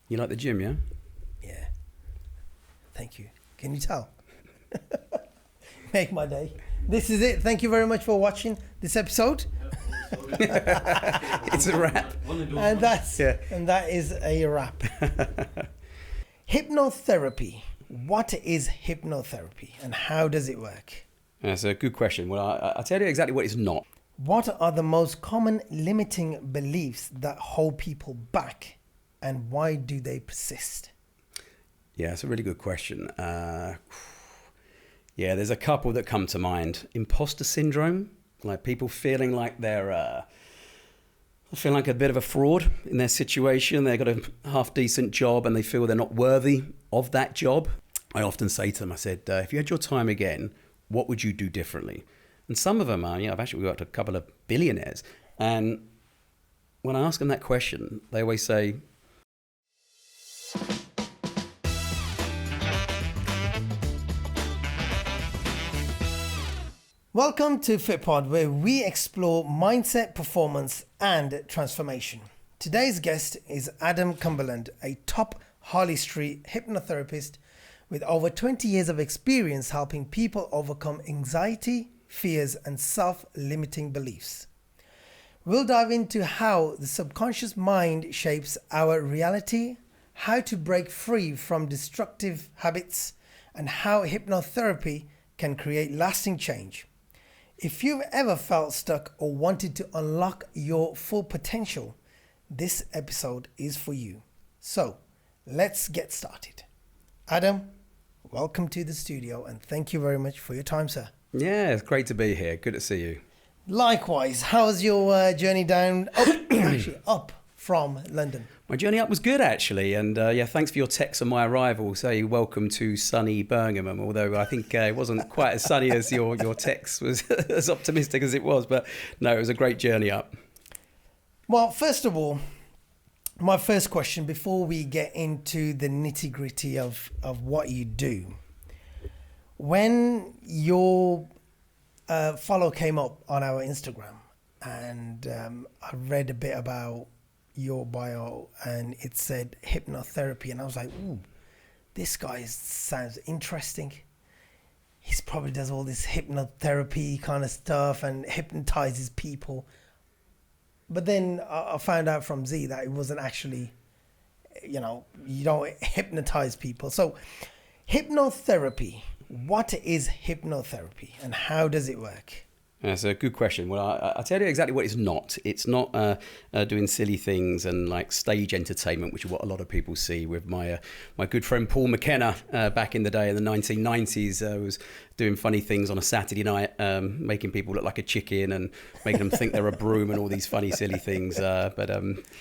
You like the gym, yeah? Yeah. Thank you. Can you tell? Make my day. This is it. Thank you very much for watching this episode. It's a wrap. And that is a wrap. Hypnotherapy. What is hypnotherapy and how does it work? That's a good question. Well, I'll tell you exactly what it's not. What are the most common limiting beliefs that hold people back and why do they persist? Yeah, it's a really good question. There's a couple that come to mind. Imposter syndrome, like people feeling like they're feeling like a bit of a fraud in their situation. They've got a half decent job and they feel they're not worthy of that job. I often say to them, I said, if you had your time again, what would you do differently? And some of them are, I've actually worked with a couple of billionaires. And when I ask them that question, they always say, Welcome to Fitpod, where we explore mindset, performance, and transformation. Today's guest is Adam Cumberland, a top Harley Street hypnotherapist with over 20 years of experience helping people overcome anxiety, fears, and self-limiting beliefs. We'll dive into how the subconscious mind shapes our reality, how to break free from destructive habits, and how hypnotherapy can create lasting change. If you've ever felt stuck or wanted to unlock your full potential, this episode is for you. So, let's get started. Adam, welcome to the studio and thank you very much for your time, sir. yeah, it's great to be here. Good to see you. Likewise, how's your journey down, up from London? My journey up was good, actually. And thanks for your text on my arrival. Say welcome to sunny Birmingham, although I think it wasn't quite as sunny as your text was, as optimistic as it was. But no, it was a great journey up. Well, first of all, my first question before we get into the nitty gritty of what you do. When your follow came up on our Instagram and I read a bit about your bio and it said hypnotherapy and I was like, ooh, this guy sounds interesting. He probably does all this hypnotherapy kind of stuff and hypnotizes people. But then I found out from Z that it wasn't actually, you don't hypnotize people. So hypnotherapy, what is hypnotherapy and how does it work? That's a good question. Well, I'll tell you exactly what it's not. It's not doing silly things and like stage entertainment, which is what a lot of people see with my good friend Paul McKenna back in the day in the 1990s. Was doing funny things on a Saturday night, making people look like a chicken and making them think they're a broom and all these funny, silly things. But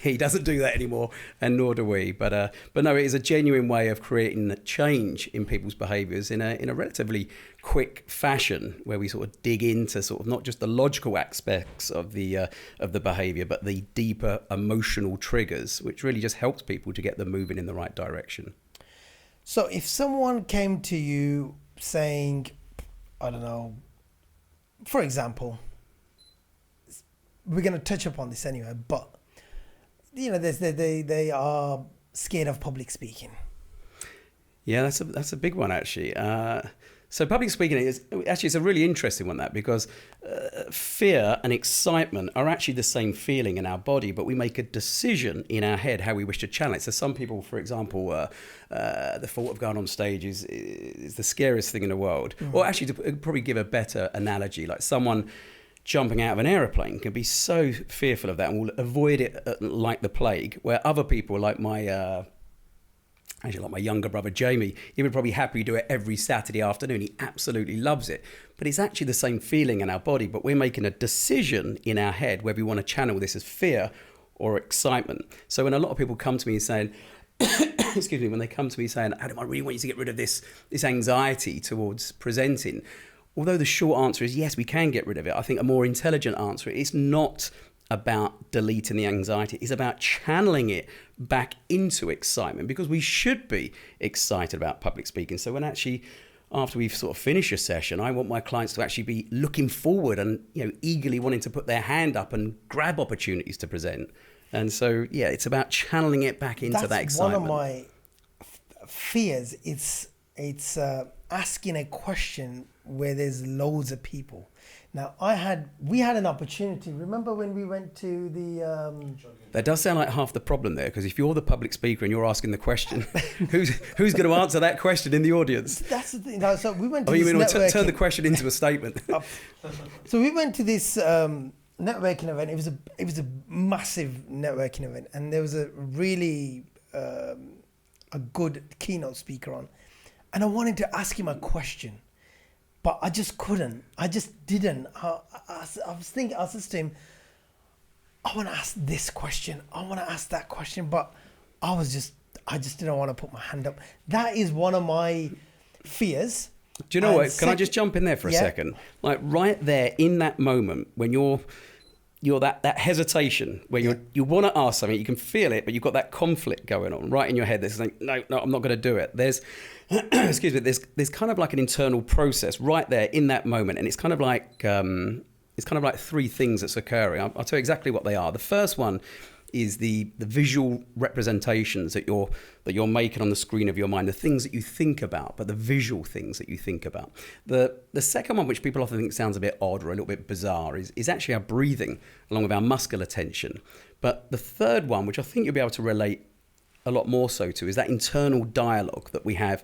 he doesn't do that anymore, and nor do we. But no, it is a genuine way of creating change in people's behaviours in a relatively quick fashion, where we sort of dig into sort of not just the logical aspects of the behaviour, but the deeper emotional triggers, which really just helps people to get them moving in the right direction. So if someone came to you saying, I don't know, for example, we're going to touch upon this anyway, but they are scared of public speaking. Yeah, that's a big one actually. So public speaking it's a really interesting one, that because fear and excitement are actually the same feeling in our body, but we make a decision in our head how we wish to channel it. So some people, for example, the thought of going on stage is the scariest thing in the world. Mm. Or actually, to probably give a better analogy, like someone jumping out of an aeroplane can be so fearful of that and will avoid it like the plague, where other people like my younger brother Jamie, he would probably happily do it every Saturday afternoon. He absolutely loves it. But it's actually the same feeling in our body, but we're making a decision in our head whether we want to channel this as fear or excitement. So when a lot of people come to me saying, excuse me, when they come to me saying, Adam, I really want you to get rid of this anxiety towards presenting, although the short answer is yes, we can get rid of it, I think a more intelligent answer is not about deleting the anxiety. It's about channeling it back into excitement, because we should be excited about public speaking. So when actually, after we've sort of finished a session, I want my clients to actually be looking forward and eagerly wanting to put their hand up and grab opportunities to present. And so, yeah, it's about channeling it back into that excitement. One of my fears. It's asking a question where there's loads of people. Now, we had an opportunity. Remember when we went to the... That does sound like half the problem there, because if you're the public speaker and you're asking the question, who's going to answer that question in the audience? That's the thing. So we went to you this mean networking... turn the question into a statement? So we went to this networking event. It was a massive networking event, and there was a really a good keynote speaker on, and I wanted to ask him a question. But I just couldn't. I just didn't. I was thinking, I was just to him, I want to ask this question. I want to ask that question. But I just didn't want to put my hand up. That is one of my fears. Do you know what? Can I just jump in there for a second? Like right there in that moment when you're that hesitation where you want to ask something, you can feel it, but you've got that conflict going on right in your head. There's like, no, I'm not going to do it. There's, excuse me, there's kind of like an internal process right there in that moment. And it's kind of like three things that's occurring. I'll tell you exactly what they are. The first one is the visual representations that you're making on the screen of your mind, the things that you think about, but the visual things that you think about. The second one, which people often think sounds a bit odd or a little bit bizarre, is actually our breathing, along with our muscular tension. But the third one, which I think you'll be able to relate a lot more so to, is that internal dialogue that we have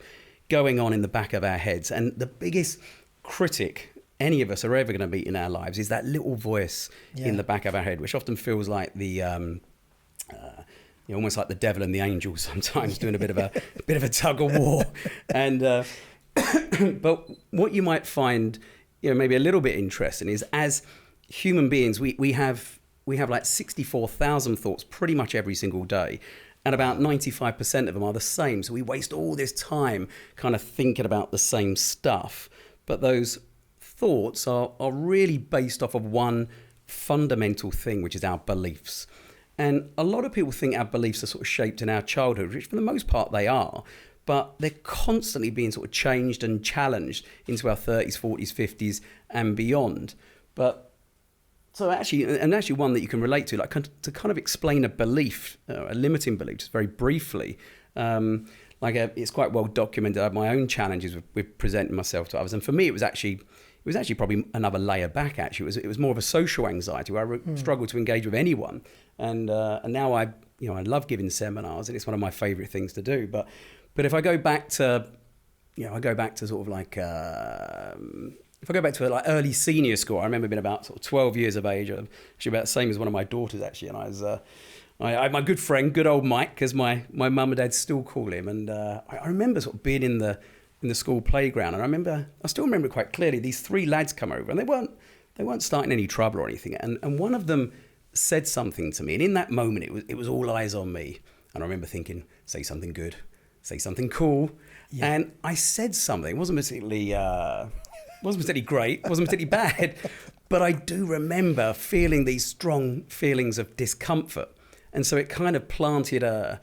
going on in the back of our heads. And the biggest critic any of us are ever going to meet in our lives is that little voice in the back of our head, which often feels like the almost like the devil and the angel sometimes, doing a bit of a tug of war. And but what you might find, maybe a little bit interesting is, as human beings, we have like 64,000 thoughts pretty much every single day. And about 95% of them are the same. So we waste all this time kind of thinking about the same stuff. But those thoughts are really based off of one fundamental thing, which is our beliefs. And a lot of people think our beliefs are sort of shaped in our childhood, which for the most part they are. But they're constantly being sort of changed and challenged into our 30s, 40s, 50s and beyond. So actually one that you can relate to, like to kind of explain a belief, a limiting belief, just very briefly. It's quite well documented. I have my own challenges with presenting myself to others, and for me, it was actually probably another layer back. Actually, it was more of a social anxiety where I struggled to engage with anyone, and now I love giving seminars, and it's one of my favourite things to do. But if I go back to, sort of like. If I go back to like early senior school, I remember being about sort of 12 years of age, actually about the same as one of my daughters actually, and I had my good friend, good old Mike, as my mum and dad still call him, and I remember sort of being in the school playground, and I still remember it quite clearly. These three lads come over, and they weren't starting any trouble or anything, and one of them said something to me, and in that moment it was all eyes on me, and I remember thinking, say something good, say something cool, and I said something. It wasn't particularly great, wasn't particularly bad, but I do remember feeling these strong feelings of discomfort. And so it kind of planted a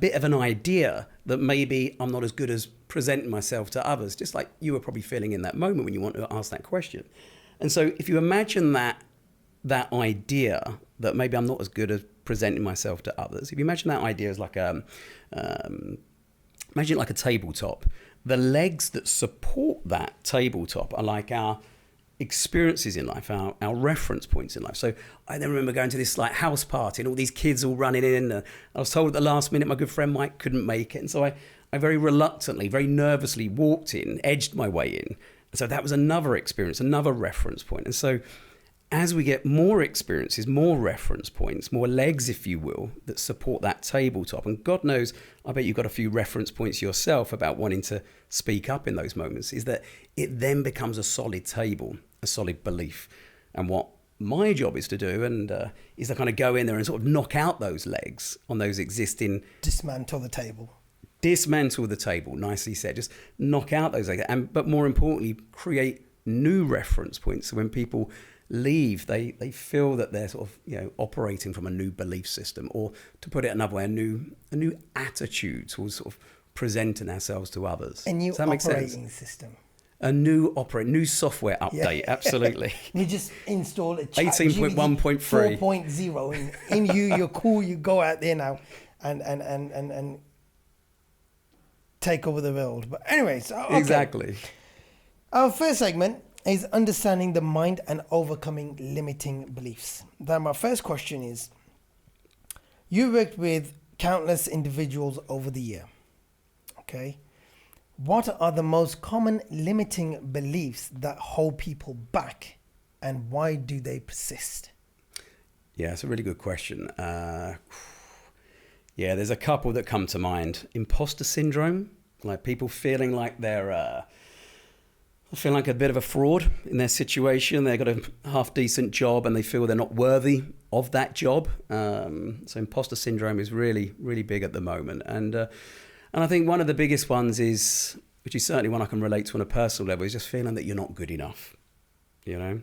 bit of an idea that maybe I'm not as good as presenting myself to others, just like you were probably feeling in that moment when you want to ask that question. And so if you imagine that idea that maybe I'm not as good as presenting myself to others, if you imagine that idea as like imagine it like a tabletop. The legs that support that tabletop are like our experiences in life, our reference points in life. So I then remember going to this like house party and all these kids all running in. I was told at the last minute my good friend Mike couldn't make it. And so I very reluctantly, very nervously walked in, edged my way in. And so that was another experience, another reference point. And so as we get more experiences, more reference points, more legs, if you will, that support that tabletop, and God knows, I bet you've got a few reference points yourself about wanting to speak up in those moments, is that it then becomes a solid table, a solid belief. And what my job is to do is to kind of go in there and sort of knock out those legs on those existing... Dismantle the table, nicely said. Just knock out those legs, but more importantly, create new reference points. So when people leave, they feel that they're sort of operating from a new belief system, or to put it another way, a new attitude towards sort of presenting ourselves to others. A new Does that make sense? operating system. A new software update, absolutely. You just install a chat 18.1.3. 4.0 in you, you're cool, you go out there now and take over the world. But anyways, okay. Exactly. Our first segment is understanding the mind and overcoming limiting beliefs. Then my first question is, you worked with countless individuals over the year. Okay. What are the most common limiting beliefs that hold people back, and why do they persist? Yeah, it's a really good question. Yeah, there's a couple that come to mind. Imposter syndrome, like people feeling like they're feeling like a bit of a fraud in their situation. They've got a half decent job and they feel they're not worthy of that job. So imposter syndrome is really, really big at the moment. And I think one of the biggest ones is, which is certainly one I can relate to on a personal level, is just feeling that you're not good enough, you know?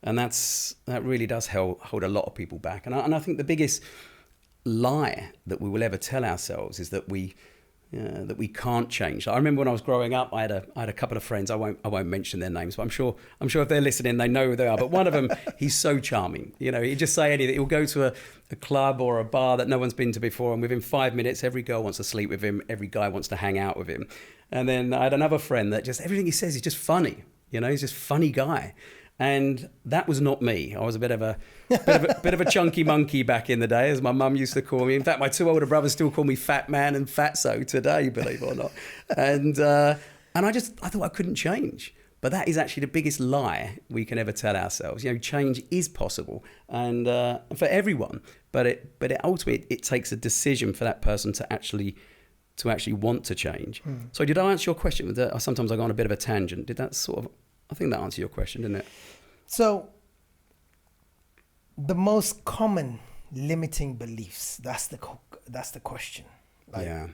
And that really does hold a lot of people back. And I think the biggest lie that we will ever tell ourselves is that we can't change. I remember when I was growing up, I had a couple of friends. I won't mention their names, but I'm sure if they're listening, they know who they are. But one of them, he's so charming. You know, he'd just say anything. He'll go to a club or a bar that no one's been to before, and within 5 minutes, every girl wants to sleep with him. Every guy wants to hang out with him. And then I had another friend that just everything he says is just funny. You know, he's just a funny guy. And that was not me. I was a bit of a chunky monkey back in the day, as my mum used to call me. In fact, my two older brothers still call me Fat Man and Fatso today, believe it or not. And I thought I couldn't change. But that is actually the biggest lie we can ever tell ourselves. You know, change is possible, and for everyone. But it ultimately it takes a decision for that person to actually want to change. So did I answer your question? Sometimes I go on a bit of a tangent. Did that sort of? I think that answered your question, didn't it? So, the most common limiting beliefs, that's the question. Like, yeah.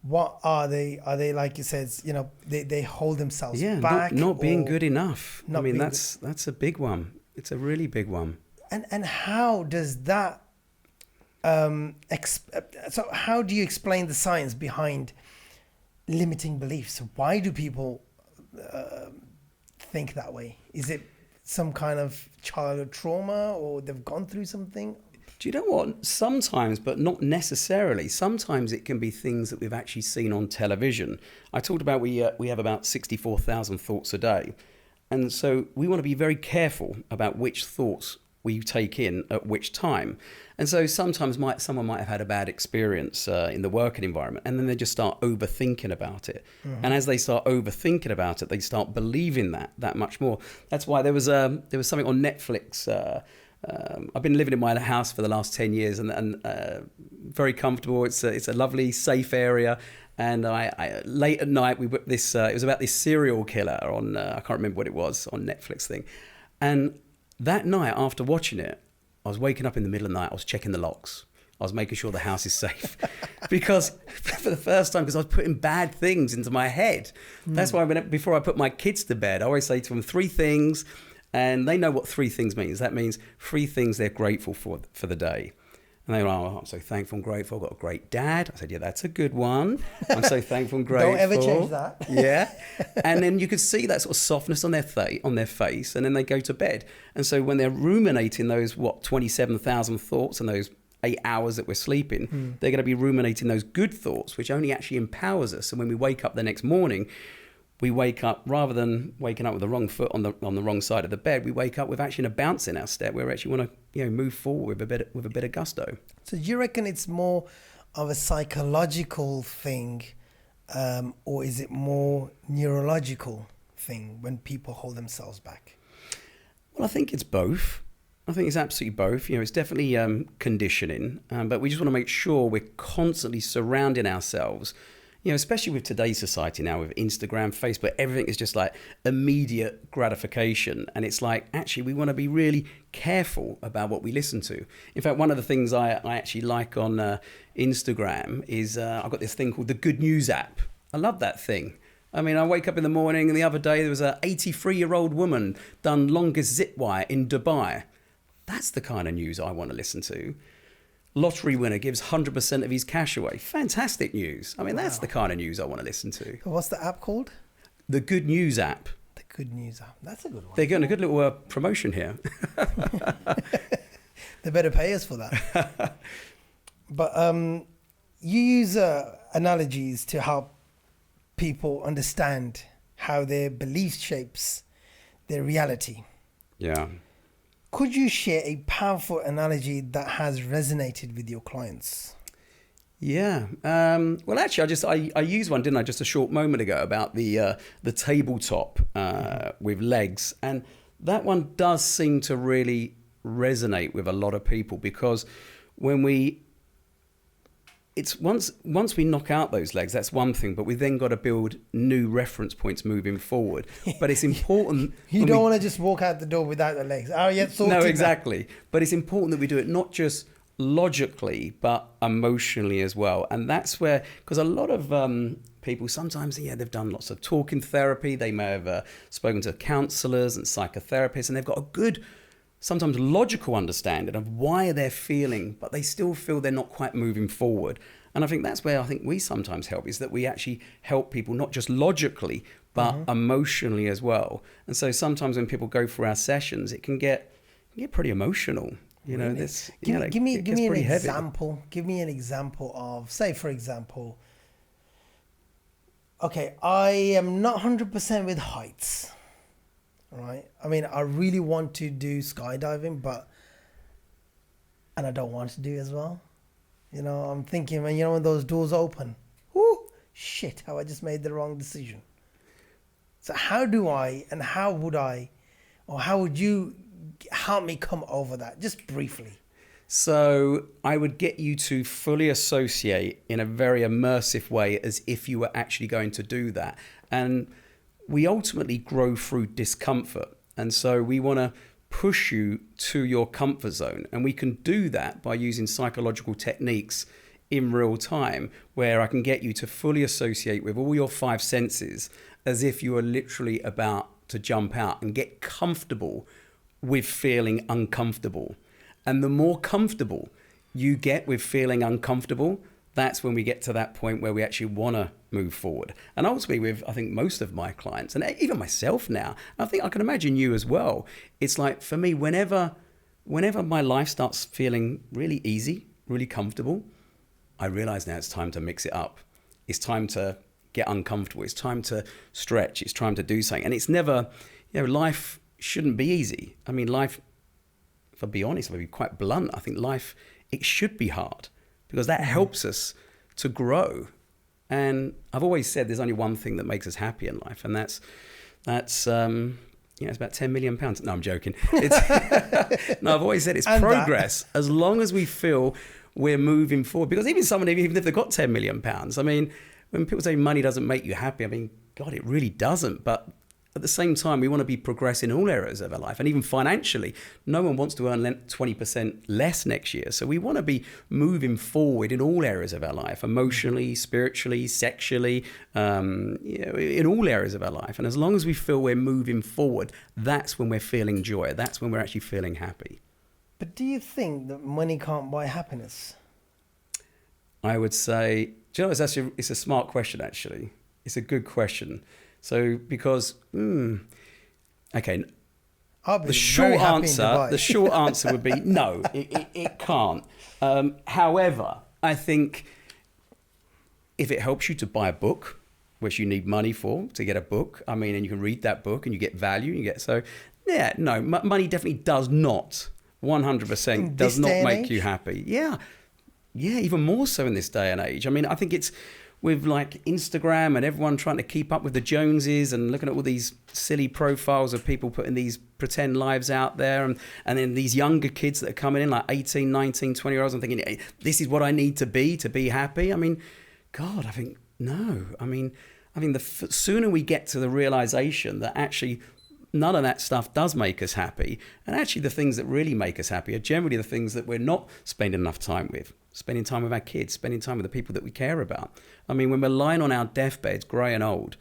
What are they? Are they, like you said, you know, they hold themselves back? Not being good enough. I mean, that's a big one. It's a really big one. And how does that, so how do you explain the science behind limiting beliefs? Why do people think that way? Is it some kind of childhood trauma, or they've gone through something? Do you know what? Sometimes, but not necessarily. Sometimes it can be things that we've actually seen on television. I talked about we have about 64,000 thoughts a day. And so we want to be very careful about which thoughts we take in at which time. And so sometimes someone might have had a bad experience in the working environment, and then they just start overthinking about it. Mm-hmm. And as they start overthinking about it, they start believing that much more. That's why there was something on Netflix. I've been living in my house for the last 10 years and very comfortable. It's a lovely, safe area. And I late at night, it was about this serial killer on, I can't remember what it was, on Netflix thing. And that night, after watching it, I was waking up in the middle of the night. I was checking the locks. I was making sure the house is safe. Because for the first time, because I was putting bad things into my head. That's why before I put my kids to bed, I always say to them 3 things. And they know what 3 things means. That means 3 things they're grateful for the day. And they go, oh, I'm so thankful and grateful. I've got a great dad. I said, yeah, that's a good one. I'm so thankful and grateful. Don't ever change that. Yeah. And then you could see that sort of softness on their face, and then they go to bed. And so when they're ruminating those, 27,000 thoughts and those 8 hours that we're sleeping, they're going to be ruminating those good thoughts, which only actually empowers us. And when we wake up the next morning, we wake up, rather than waking up with the wrong foot on the wrong side of the bed, we wake up with actually a bounce in our step where we actually want to move forward with a bit of gusto. So do you reckon it's more of a psychological thing, or is it more neurological thing when people hold themselves back? Well, I think it's both. I think it's absolutely both. It's definitely conditioning, but we just want to make sure we're constantly surrounding ourselves, especially with today's society now, with Instagram, Facebook, everything is just like immediate gratification. And it's like, actually, we want to be really careful about what we listen to. In fact, one of the things I actually like on Instagram is I've got this thing called the Good News app. I love that thing. I mean, I wake up in the morning and the other day there was a 83-year-old woman done longest zip wire in Dubai. That's the kind of news I want to listen to. Lottery winner gives 100% of his cash away. Fantastic news. I mean, That's the kind of news I want to listen to. What's the app called? the Good News app. The Good News app. That's a good one. They're getting a good little promotion here. They better pay us for that. But you use analogies to help people understand how their belief shapes their reality. Yeah. Could you share a powerful analogy that has resonated with your clients? Yeah. Well, actually, I used one, didn't I, just a short moment ago about the tabletop with legs, and that one does seem to really resonate with a lot of people, because when it's once we knock out those legs, that's one thing, but we then got to build new reference points moving forward. But it's important. You don't want to just walk out the door without the legs. Oh, yeah, no, exactly. But it's important that we do it not just logically, but emotionally as well. And that's where, because a lot of people sometimes, they've done lots of talking therapy. They may have spoken to counselors and psychotherapists, and they've got a good, sometimes logical understanding of why they're feeling, but they still feel they're not quite moving forward. And I think that's where I think we sometimes help, is that we actually help people not just logically, but emotionally as well. And so sometimes when people go through our sessions, it can get pretty emotional. You know, this. Give me an example. Heavy. Give me an example of, say, for example, okay, I am not 100% with heights. Right. I mean, I really want to do skydiving, and I don't want to do as well. You know, I'm thinking, when those doors open, shit, how I just made the wrong decision. So how would you help me come over that, just briefly? So I would get you to fully associate in a very immersive way as if you were actually going to do that. And we ultimately grow through discomfort. And so we want to push you to your comfort zone. And we can do that by using psychological techniques in real time, where I can get you to fully associate with all your five senses as if you are literally about to jump out, and get comfortable with feeling uncomfortable. And the more comfortable you get with feeling uncomfortable, that's when we get to that point where we actually want to move forward. And ultimately, with, I think, most of my clients, and even myself now, I think I can imagine you as well, it's like, for me, whenever my life starts feeling really easy, really comfortable, I realize now it's time to mix it up. It's time to get uncomfortable. It's time to stretch. It's time to do something. And it's never, life shouldn't be easy. I mean, life, if I'll be honest, if I'll be quite blunt, I think life, it should be hard, because that helps us to grow. And I've always said there's only one thing that makes us happy in life, and that's it's about 10 million pounds. No, I'm joking. No, I've always said it's progress. As long as we feel we're moving forward, because even if they've got 10 million pounds, I mean, when people say money doesn't make you happy, I mean, God, it really doesn't. But at the same time, we want to be progressing in all areas of our life, and even financially. No one wants to earn 20% less next year. So we want to be moving forward in all areas of our life, emotionally, spiritually, sexually, in all areas of our life. And as long as we feel we're moving forward, that's when we're feeling joy. That's when we're actually feeling happy. But do you think that money can't buy happiness? I would say, do you know, it's a smart question, actually. It's a good question. So, because, okay, the short answer would be no, it can't. However, I think if it helps you to buy a book, which you need money for, to get a book, I mean, and you can read that book and you get value, money definitely does not, 100% does not make you happy. Yeah, even more so in this day and age. I mean, I think it's, with like Instagram and everyone trying to keep up with the Joneses and looking at all these silly profiles of people putting these pretend lives out there, and then these younger kids that are coming in like 18, 19, 20-year-olds, and thinking, hey, this is what I need to be happy. I mean, God, I think, no. I mean, the sooner we get to the realization that actually none of that stuff does make us happy, and actually the things that really make us happy are generally the things that we're not spending enough time with. Spending time with our kids, spending time with the people that we care about. I mean, when we're lying on our deathbeds, grey and old,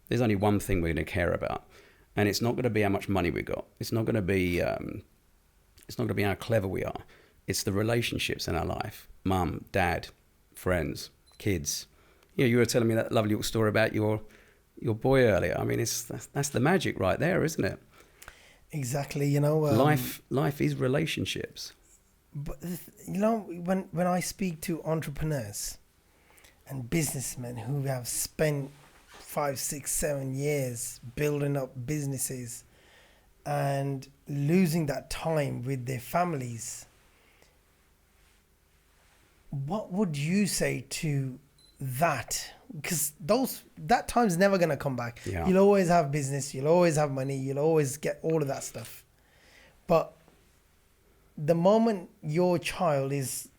there's only one thing we're going to care about, and it's not going to be how much money we got. It's not going to be how clever we are. It's the relationships in our life: mum, dad, friends, kids. You were telling me that lovely little story about your your boy earlier. I mean, that's the magic right there, isn't it? Exactly. Life is relationships. But when I speak to entrepreneurs and businessmen who have spent 5, 6, 7 years building up businesses and losing that time with their families, what would you say to that? Because that time's never going to come back. Yeah. You'll always have business, you'll always have money, you'll always get all of that stuff. But the moment your child is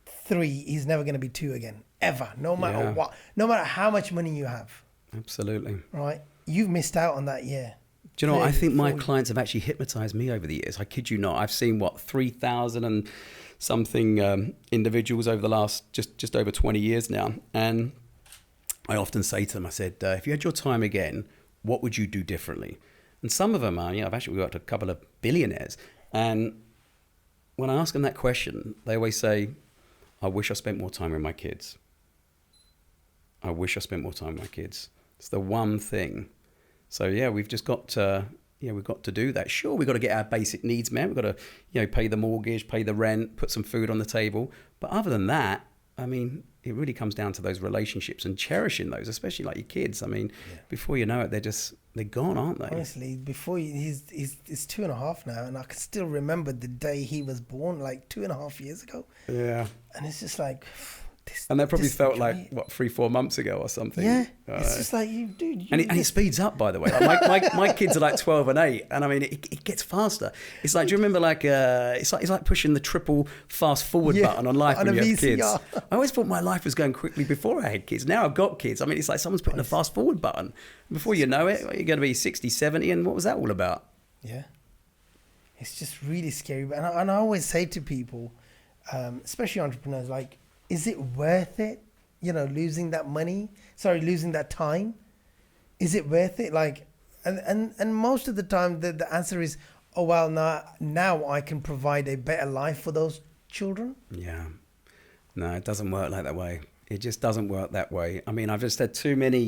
3, he's never going to be 2 again, ever, no matter what, no matter how much money you have. Absolutely. Right? You've missed out on that year. Do you know what? I think my clients have actually hypnotized me over the years. I kid you not. I've seen 3,000 and something individuals over the last just over 20 years now. And I often say to them, I said, if you had your time again, what would you do differently? And some of them are, I've actually worked with a couple of billionaires. And when I ask them that question, they always say, I wish I spent more time with my kids. I wish I spent more time with my kids. It's the one thing. So yeah, we've just got to, we've got to do that. Sure, we've got to get our basic needs met. We've got to, pay the mortgage, pay the rent, put some food on the table. But other than that, I mean, it really comes down to those relationships and cherishing those, especially like your kids. I mean, before you know it, they're gone, aren't they? Honestly, he's 2.5 now, and I can still remember the day he was born, like 2.5 years ago. Yeah. And it's just like, and that probably felt like 3-4 months ago or something. Yeah, it's just like dude. And it speeds up, by the way. Like my kids are like 12 and 8, and I mean it gets faster. It's like, do you remember it's like pushing the triple fast forward button on life when you have kids. I always thought my life was going quickly before I had kids. Now I've got kids. I mean, it's like someone's putting a fast forward button. Before you know it, you're going to be 60, 70, and what was that all about? Yeah, it's just really scary. And I always say to people, especially entrepreneurs, like, is it worth it? Losing that money? Losing that time? Is it worth it? Like, and most of the time the answer is, oh well, now I can provide a better life for those children. Yeah, no, it doesn't work like that way. It just doesn't work that way. I mean, I've just had too many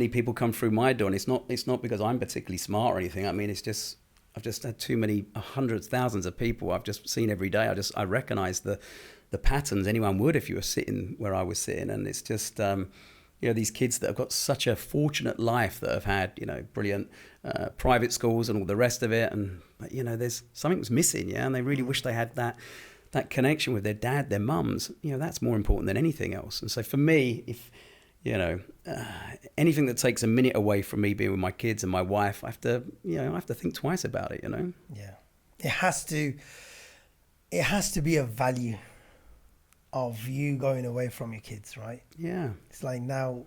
people come through my door, and it's not because I'm particularly smart or anything. I mean, it's just I've just had too many hundreds, thousands of people I've just seen every day. I recognize the patterns anyone would if you were sitting where I was sitting. And it's just, these kids that have got such a fortunate life that have had, brilliant private schools and all the rest of it. And, there's something's missing, and they really wish they had that connection with their dad, their mums. That's more important than anything else. And so for me, if, anything that takes a minute away from me being with my kids and my wife, I have to think twice about it, Yeah. It has to be a value of you going away from your kids, right? Yeah. It's like, now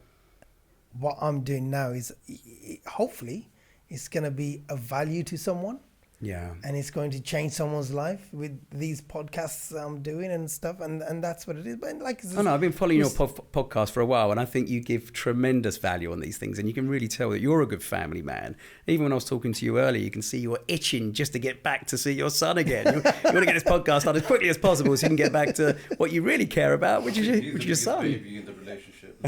what I'm doing now is hopefully it's going to be a value to someone. Yeah. And it's going to change someone's life with these podcasts I'm doing and stuff. And that's what it is. But like, I've been following your podcast for a while, and I think you give tremendous value on these things. And you can really tell that you're a good family man. Even when I was talking to you earlier, you can see you're itching just to get back to see your son again. You want to get this podcast done as quickly as possible so you can get back to what you really care about, which is your son. Baby in the relationship.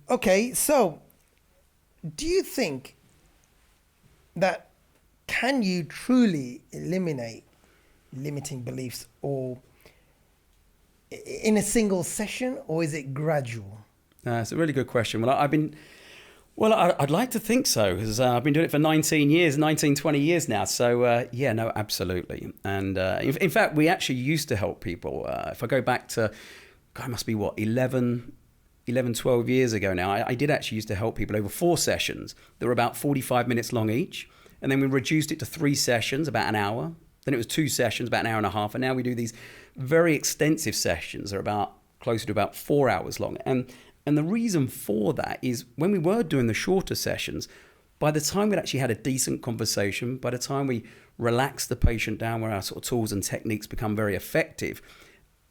Okay, so do you think that can you truly eliminate limiting beliefs or in a single session, or is it gradual? It's a really good question. Well, I'd like to think so, because I've been doing it for 19 years, 20 years now. So no, absolutely. And in fact, we actually used to help people. If I go back to, God, it must be 11, 12 years ago now, I did actually used to help people over 4 sessions that were about 45 minutes long each. And then we reduced it to 3 sessions, about an hour. Then it was 2 sessions, about an hour and a half. And now we do these very extensive sessions that are about closer to about 4 hours long. And the reason for that is when we were doing the shorter sessions, by the time we'd actually had a decent conversation, by the time we relaxed the patient down where our sort of tools and techniques become very effective,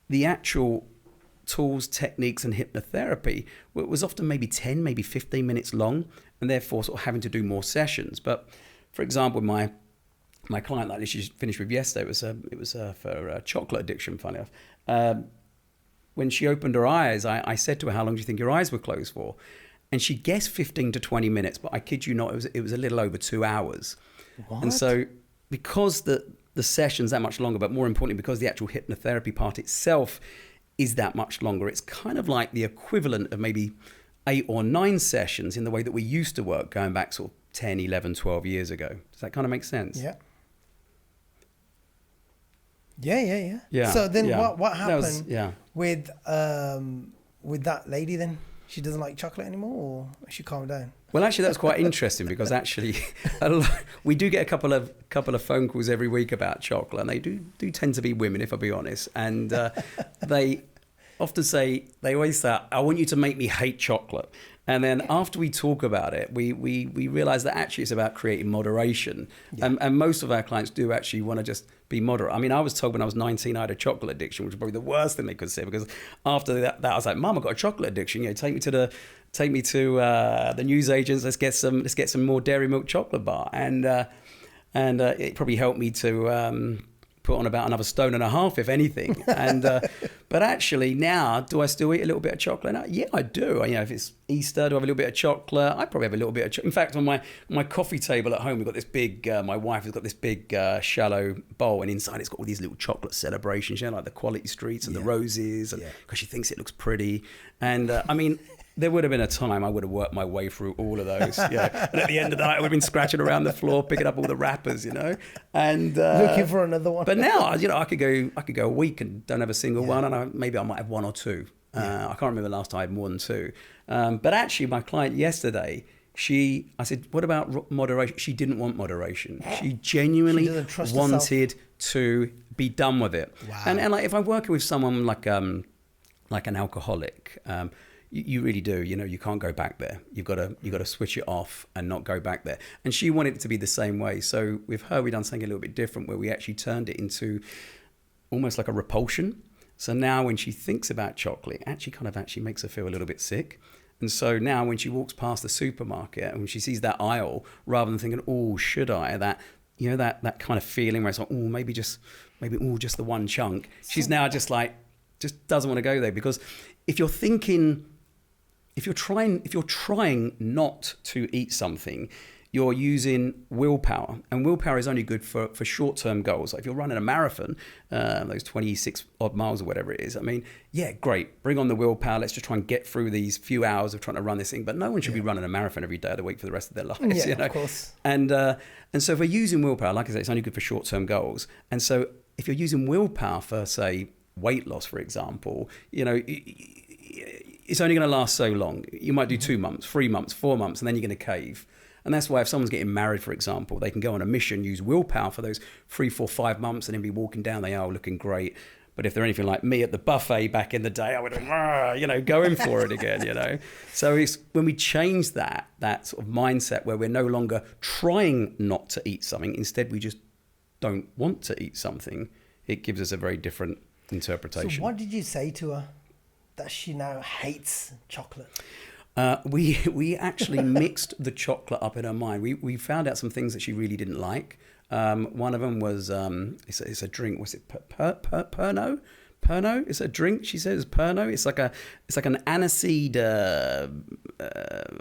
the actual tools, techniques and hypnotherapy was often maybe 10, maybe 15 minutes long, and therefore sort of having to do more sessions. But for example, my client like this you finished with yesterday, it was for chocolate addiction, funny enough. when she opened her eyes, I said to her, how long do you think your eyes were closed for? And she guessed 15 to 20 minutes, but I kid you not, it was a little over 2 hours. What? And so because the session's that much longer, but more importantly, because the actual hypnotherapy part itself is that much longer, it's kind of like the equivalent of maybe 8 or 9 sessions in the way that we used to work going back sort of 10, 11, 12 years ago. Does that kind of make sense? Yeah. Yeah. So then what happened with that lady then? She doesn't like chocolate anymore, or she calmed down? Well, actually, that's quite interesting because actually, we do get a couple of phone calls every week about chocolate, and they do tend to be women, if I'll be honest. And they often say, they always say, I want you to make me hate chocolate. And then after we talk about it, we realize that actually it's about creating moderation. Yeah. And most of our clients do actually want to just be moderate. I mean, I was told when I was 19 I had a chocolate addiction, which was probably the worst thing they could say, because after that I was like, Mum, I've got a chocolate addiction. Take me to the newsagents. Let's get some more Dairy Milk chocolate bar. And it probably helped me to put on about another 1.5 stones, if anything. And but actually now, do I still eat a little bit of chocolate? Now, yeah, I do. If it's Easter, do I have a little bit of chocolate? I probably have a little bit of chocolate. In fact, on my coffee table at home, we've got this big, my wife has got this big shallow bowl, and inside it's got all these little chocolate celebrations, like the Quality Streets and the roses, because she thinks it looks pretty. And I mean, there would have been a time I would have worked my way through all of those. And at the end of the night, I would have been scratching around the floor, picking up all the wrappers, and looking for another one. But now, I could go a week and don't have a single one, and maybe I might have 1 or 2. I can't remember the last time I had more than 2. But actually, my client yesterday, I said, what about moderation? She didn't want moderation. She genuinely wanted to be done with it. Wow. And like if I'm working with someone like an alcoholic, you really do. You can't go back there. You've got to switch it off and not go back there. And she wanted it to be the same way. So with her, we done something a little bit different, where we actually turned it into almost like a repulsion. So now when she thinks about chocolate, it actually makes her feel a little bit sick. And so now when she walks past the supermarket and when she sees that aisle, rather than thinking, oh, should I? That kind of feeling where it's like, oh, maybe just the one chunk. She's now just doesn't want to go there, because if you're trying not to eat something, you're using willpower, and willpower is only good for short-term goals. Like if you're running a marathon, those 26 odd miles or whatever it is, I mean, yeah, great, bring on the willpower. Let's just try and get through these few hours of trying to run this thing. But no one should be running a marathon every day of the week for the rest of their lives. Yeah, of course. And so if we're using willpower, like I say, it's only good for short-term goals. And so if you're using willpower for, say, weight loss, for example, it's only going to last so long. You might do 2 months, 3 months, 4 months, and then you're going to cave. And that's why if someone's getting married, for example, they can go on a mission, use willpower for those 3, 4, 5 months, and then be walking down the aisle looking great. But if they're anything like me at the buffet back in the day, I would have, going for it again, So it's when we change that sort of mindset where we're no longer trying not to eat something, instead we just don't want to eat something, it gives us a very different interpretation. So what did you say to her that she now hates chocolate? We actually mixed the chocolate up in her mind. We found out some things that she really didn't like. One of them was it's a drink. Was it Pernod? Pernod? It's a drink. She says Pernod. It's like an aniseed.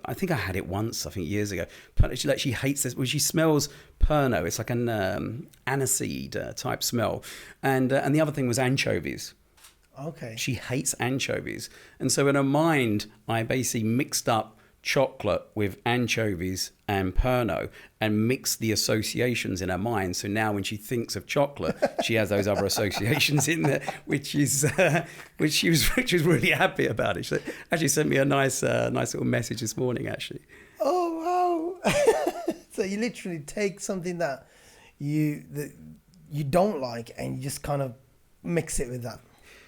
I think I had it once. I think years ago. She hates this. When she smells Pernod, it's like an aniseed type smell. And the other thing was anchovies. Okay. She hates anchovies. And so in her mind, I basically mixed up chocolate with anchovies and Pernod and mixed the associations in her mind. So now when she thinks of chocolate, she has those other associations in there, which she was really happy about it. She actually sent me a nice little message this morning, actually. Oh, wow. So you literally take something that you don't like and you just kind of mix it with that.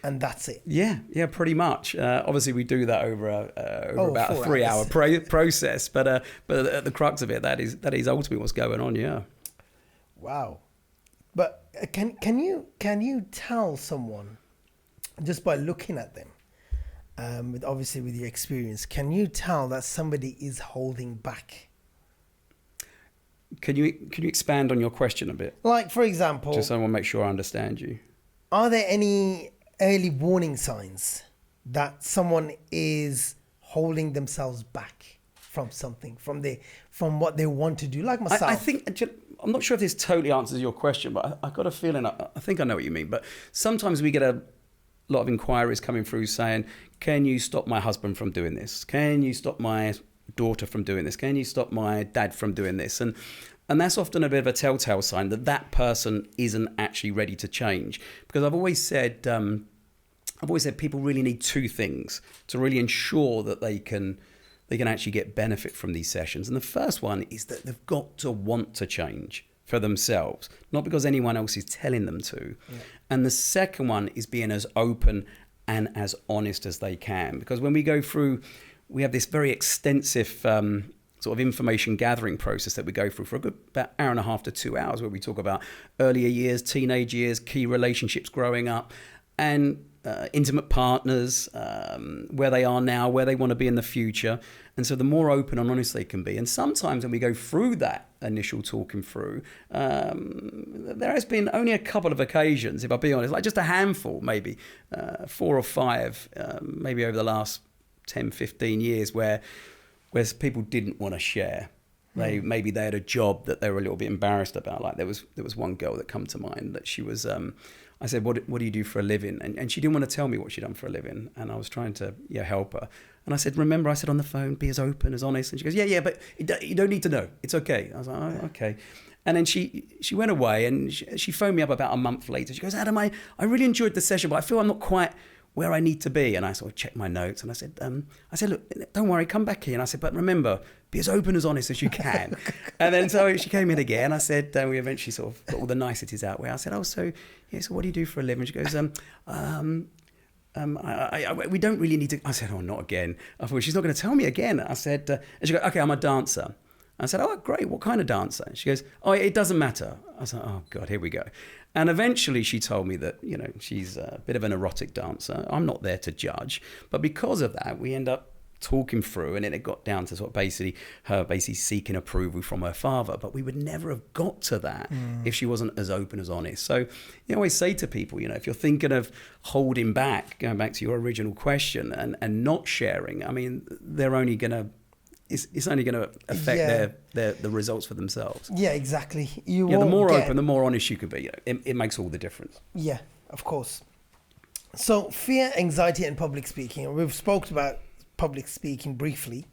And that's it. Yeah, pretty much. Obviously, we do that over about a 3-hour process. But at the crux of it, that is ultimately what's going on. Yeah. Wow. But can you tell someone just by looking at them, with your experience, can you tell that somebody is holding back? Can you expand on your question a bit? Like, for example, just so I want to make sure I understand you. Are there any early warning signs that someone is holding themselves back from something, from what they want to do, like myself. I think, I'm not sure if this totally answers your question, but I've got a feeling, I think I know what you mean, but sometimes we get a lot of inquiries coming through saying, can you stop my husband from doing this? Can you stop my daughter from doing this? Can you stop my dad from doing this? And that's often a bit of a telltale sign that that person isn't actually ready to change. Because I've always said people really need two things to really ensure that they can actually get benefit from these sessions. And the first one is that they've got to want to change for themselves, not because anyone else is telling them to. Yeah. And the second one is being as open and as honest as they can. Because when we go through, we have this very extensive sort of information gathering process that we go through for a good about hour and a half to 2 hours, where we talk about earlier years, teenage years, key relationships growing up, and intimate partners, where they are now, where they want to be in the future. And so the more open and honest they can be. And sometimes when we go through that initial talking through, there has been only a couple of occasions, if I'll be honest, like just a handful, maybe 4 or 5, maybe over the last 10, 15 years, where people didn't want to share. Maybe they had a job that they were a little bit embarrassed about. Like there was one girl that come to mind that she was, I said, what do you do for a living? And she didn't want to tell me what she'd done for a living. And I was trying to help her. And I said, remember, I said on the phone, be as open, as honest. And she goes, yeah, but you don't need to know. It's okay. I was like, oh, okay. And then she went away, and she phoned me up about a month later. She goes, Adam, I really enjoyed the session, but I feel I'm not quite where I need to be. And I sort of checked my notes, and I said, look, don't worry, come back here. And I said, but remember, be as open, as honest as you can. And then so she came in again. I said, we eventually sort of got all the niceties out where I said, so what do you do for a living? She goes, we don't really need to. I said, oh, not again. I thought, she's not going to tell me again. I said, and she goes, okay, I'm a dancer. I said, oh, great. What kind of dancer? She goes, oh, it doesn't matter. I was like, oh, God, here we go. And eventually she told me that, she's a bit of an erotic dancer. I'm not there to judge. But because of that, we end up talking through, and then it got down to sort of her seeking approval from her father. But we would never have got to that if she wasn't as open, as honest. So I always say to people, if you're thinking of holding back, going back to your original question, and not sharing, I mean, they're only going to, it's only going to affect the results for themselves. Yeah, exactly. The more open, the more honest you can be. It makes all the difference. Yeah, of course. So fear, anxiety, and public speaking. We've spoken about public speaking briefly,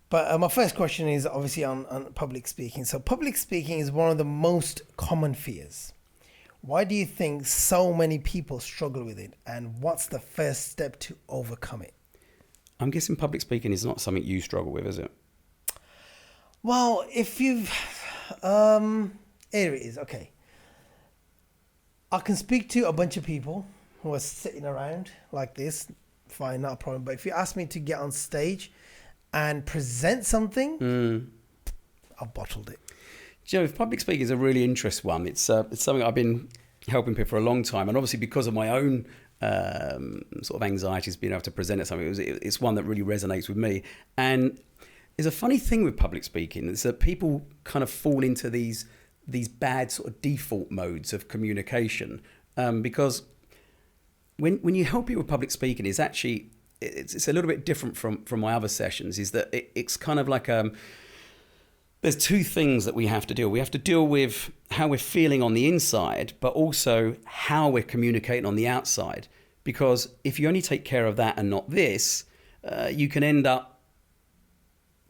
but my first question is obviously on public speaking. So public speaking is one of the most common fears. Why do you think so many people struggle with it, and what's the first step to overcome it? I'm guessing public speaking is not something you struggle with, is it? Well, if you've... here it is, okay. I can speak to a bunch of people who are sitting around like this, fine, not a problem. But if you ask me to get on stage and present something, I've bottled it. Public speaking is a really interesting one. It's something I've been helping people for a long time. And obviously because of my own sort of anxieties being able to present at something, it's one that really resonates with me. And there's a funny thing with public speaking, is that people kind of fall into these bad sort of default modes of communication, because when you help people with public speaking, it's actually it's a little bit different from my other sessions. Is that it's kind of like there's two things that we have to deal. We have to deal with how we're feeling on the inside, but also how we're communicating on the outside. Because if you only take care of that and not this, you can end up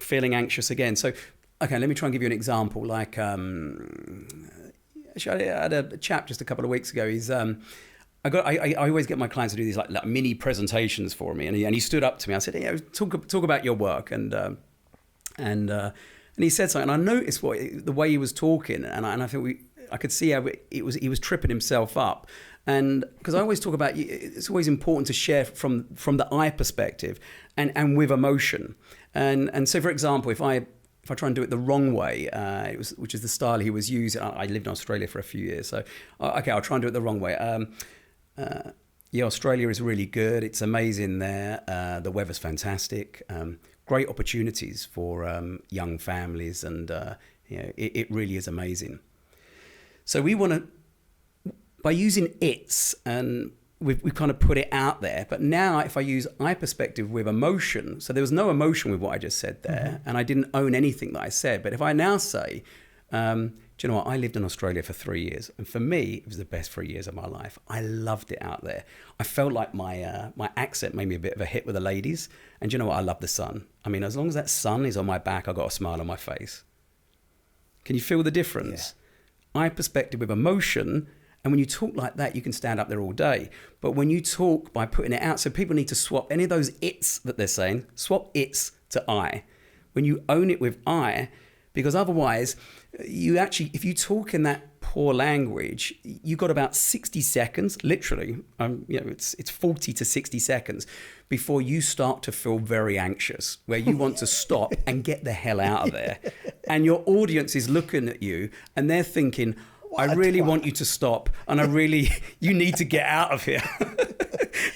feeling anxious again. So, okay, let me try and give you an example. Like, actually, I had a chap just a couple of weeks ago. He's I always get my clients to do these like mini presentations for me, and he stood up to me. I said, talk about your work, and he said something, and I noticed the way he was talking, and I think I could see how he was tripping himself up. And because I always talk about, it's always important to share from the I perspective and with emotion. And so, for example, if I try and do it the wrong way, which is the style he was using. I lived in Australia for a few years, so okay, I'll try and do it the wrong way. Australia is really good. It's amazing there. The weather's fantastic. Great opportunities for young families, and it really is amazing. So we want to, by using it's and we've kind of put it out there. But now if I use I perspective with emotion, so there was no emotion with what I just said there, and I didn't own anything that I said. But if I now say, do you know what? I lived in Australia for 3 years, and for me, it was the best 3 years of my life. I loved it out there. I felt like my accent made me a bit of a hit with the ladies. And do you know what? I love the sun. I mean, as long as that sun is on my back, I got a smile on my face. Can you feel the difference? Yeah. I perspective with emotion. And when you talk like that, you can stand up there all day. But when you talk by putting it out, so people need to swap any of those it's that they're saying, swap it's to I. When you own it with I, because otherwise, you actually, if you talk in that poor language, you got about 60 seconds, literally, it's 40 to 60 seconds before you start to feel very anxious, where you want to stop and get the hell out of there. And your audience is looking at you and they're thinking, I really want you to stop, and you need to get out of here.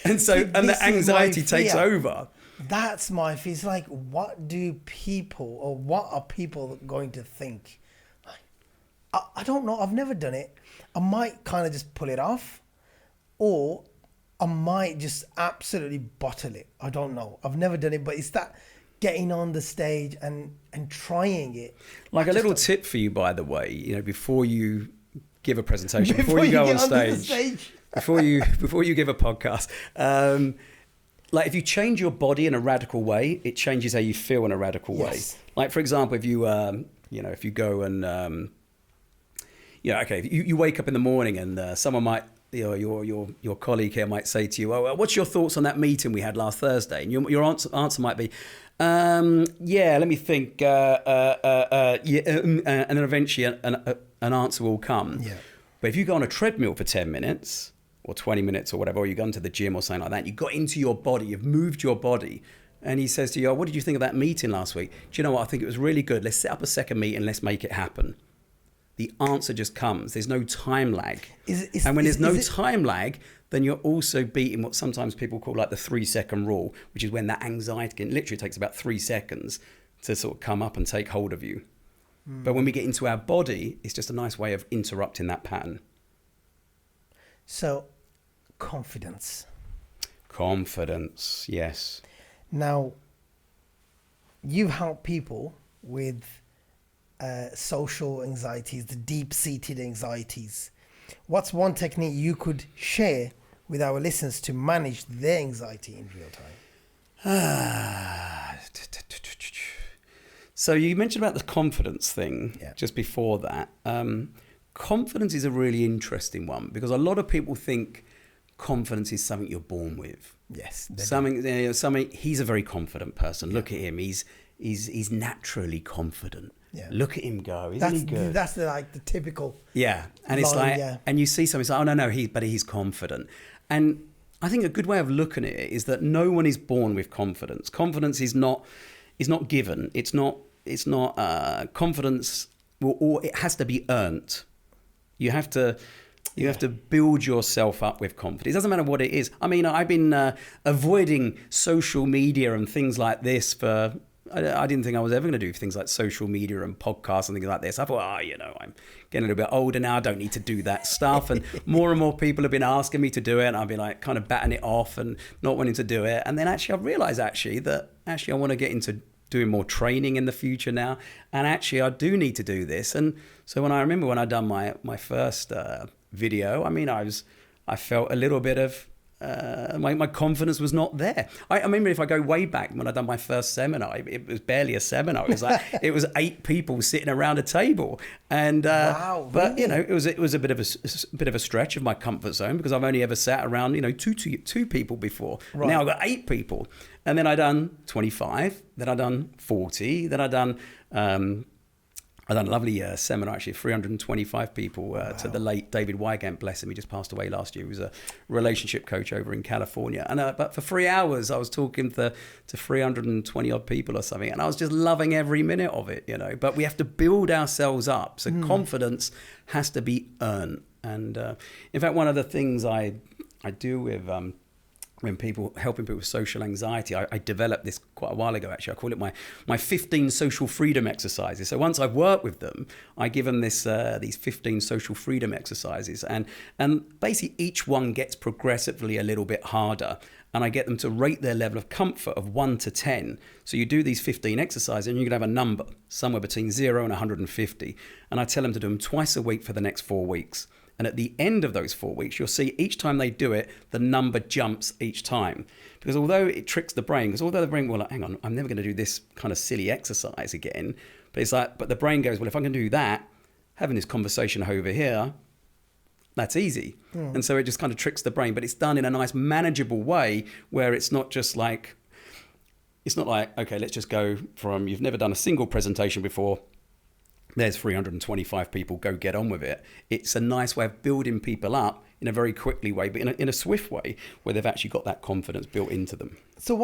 and the anxiety takes over. That's my fear. It's like, what are people going to think? I don't know. I've never done it. I might kind of just pull it off, or I might just absolutely bottle it. I don't know. I've never done it, but it's that getting on the stage and trying it. Like a little tip for you, by the way, before you give a presentation, before you go on stage, before you give a podcast, like if you change your body in a radical way, it changes how you feel in a radical way. Like for example, if you if you go and if you wake up in the morning and someone might, your colleague here might say to you, "Oh, what's your thoughts on that meeting we had last Thursday?" And your answer might be, let me think, and then eventually an answer will come. Yeah. But if you go on a treadmill for 10 minutes or 20 minutes or whatever, or you go into the gym or something like that, you got into your body, you've moved your body, and he says to you, what did you think of that meeting last week? Do you know what? I think it was really good. Let's set up a second meeting. Let's make it happen. The answer just comes. There's no time lag. And when there's no time lag, then you're also beating what sometimes people call like the 3-second rule, which is when that anxiety literally takes about 3 seconds to sort of come up and take hold of you. But when we get into our body, it's just a nice way of interrupting that pattern. So, confidence. Confidence, yes. Now, you help people with social anxieties, the deep-seated anxieties. What's one technique you could share with our listeners to manage their anxiety in real time? So you mentioned about the confidence thing just before that. Confidence is a really interesting one because a lot of people think confidence is something you're born with. Yes. Something. He's a very confident person. Yeah. Look at him. He's naturally confident. Yeah. Look at him go. Isn't he good? That's the typical. Yeah. And it's like, and you see something, it's like, oh no, but he's confident. And I think a good way of looking at it is that no one is born with confidence. Confidence is not given. It's not confidence. It has to be earned. You have to build yourself up with confidence. It doesn't matter what it is. I mean, I've been avoiding social media and things like this for. I didn't think I was ever going to do things like social media and podcasts and things like this. I thought, I'm getting a little bit older now. I don't need to do that stuff. And more people have been asking me to do it. And I've been like kind of batting it off and not wanting to do it. And then I've realized that I want to get into doing more training in the future now. And actually, I do need to do this. And so when I'd done my first video, I mean, I felt a little bit of, my confidence was not there. I remember if I go way back when I done my first seminar, it was barely a seminar. It was like it was 8 people sitting around a table, and wow, but really? It was a bit of a stretch of my comfort zone because I've only ever sat around two people before. Right. Now I've got 8 people, and then I done 25, then I done 40, then I done a lovely seminar, actually, 325 people to the late David Wygant, bless him. He just passed away last year. He was a relationship coach over in California. And but for 3 hours, I was talking to 320 odd people or something. And I was just loving every minute of it, But we have to build ourselves up. So confidence has to be earned. And in fact, one of the things I do with when helping people with social anxiety, I developed this quite a while ago, actually. I call it my 15 social freedom exercises. So once I've worked with them, I give them these 15 social freedom exercises. And basically each one gets progressively a little bit harder. And I get them to rate their level of comfort of 1 to 10. So you do these 15 exercises and you can have a number, somewhere between 0 and 150. And I tell them to do them twice a week for the next 4 weeks. And at the end of those 4 weeks, you'll see each time they do it, the number jumps each time. Because although it tricks the brain, because although the brain will like, hang on, I'm never going to do this kind of silly exercise again. But it's like, but the brain goes, well, if I can do that, having this conversation over here, that's easy. And so it just kind of tricks the brain, but it's done in a nice manageable way where it's not just like, it's not like, okay, let's just go from, you've never done a single presentation before, there's 325 people, go get on with it. It's a nice way of building people up in a very quickly way, but in a swift way where they've actually got that confidence built into them. So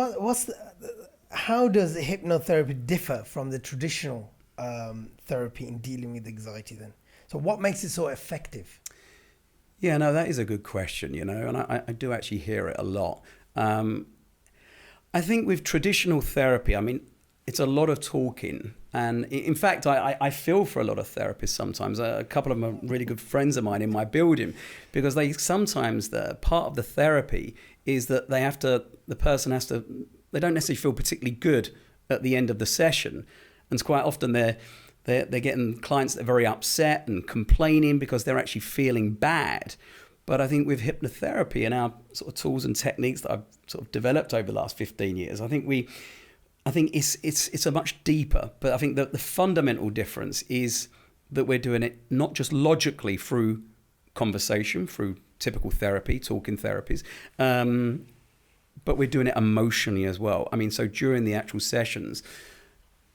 how does hypnotherapy differ from the traditional therapy in dealing with anxiety then? So what makes it so effective? Yeah, no, that is a good question, and I do actually hear it a lot. I think with traditional therapy, I mean, it's a lot of talking. And in fact, I feel for a lot of therapists sometimes. A couple of them are really good friends of mine in my building, because the part of the therapy is that the person has to, they don't necessarily feel particularly good at the end of the session. And quite often they're getting clients that are very upset and complaining because they're actually feeling bad. But I think with hypnotherapy and our sort of tools and techniques that I've sort of developed over the last 15 years, I think it's a much deeper, but I think that the fundamental difference is that we're doing it not just logically through conversation, through typical therapy, talking therapies, but we're doing it emotionally as well. I mean, so during the actual sessions,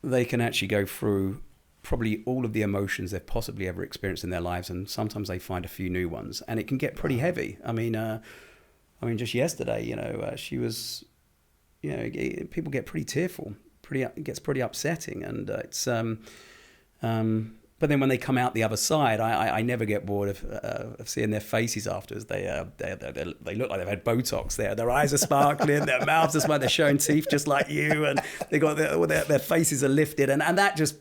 they can actually go through probably all of the emotions they've possibly ever experienced in their lives, and sometimes they find a few new ones, and it can get pretty heavy. I mean, just yesterday, she was, people get pretty tearful, it gets pretty upsetting, and it's. But then when they come out the other side, I never get bored of seeing their faces afterwards. They look like they've had Botox there. Their eyes are sparkling, their mouths are smiling, they're showing teeth just like you, and they got their faces are lifted, and that just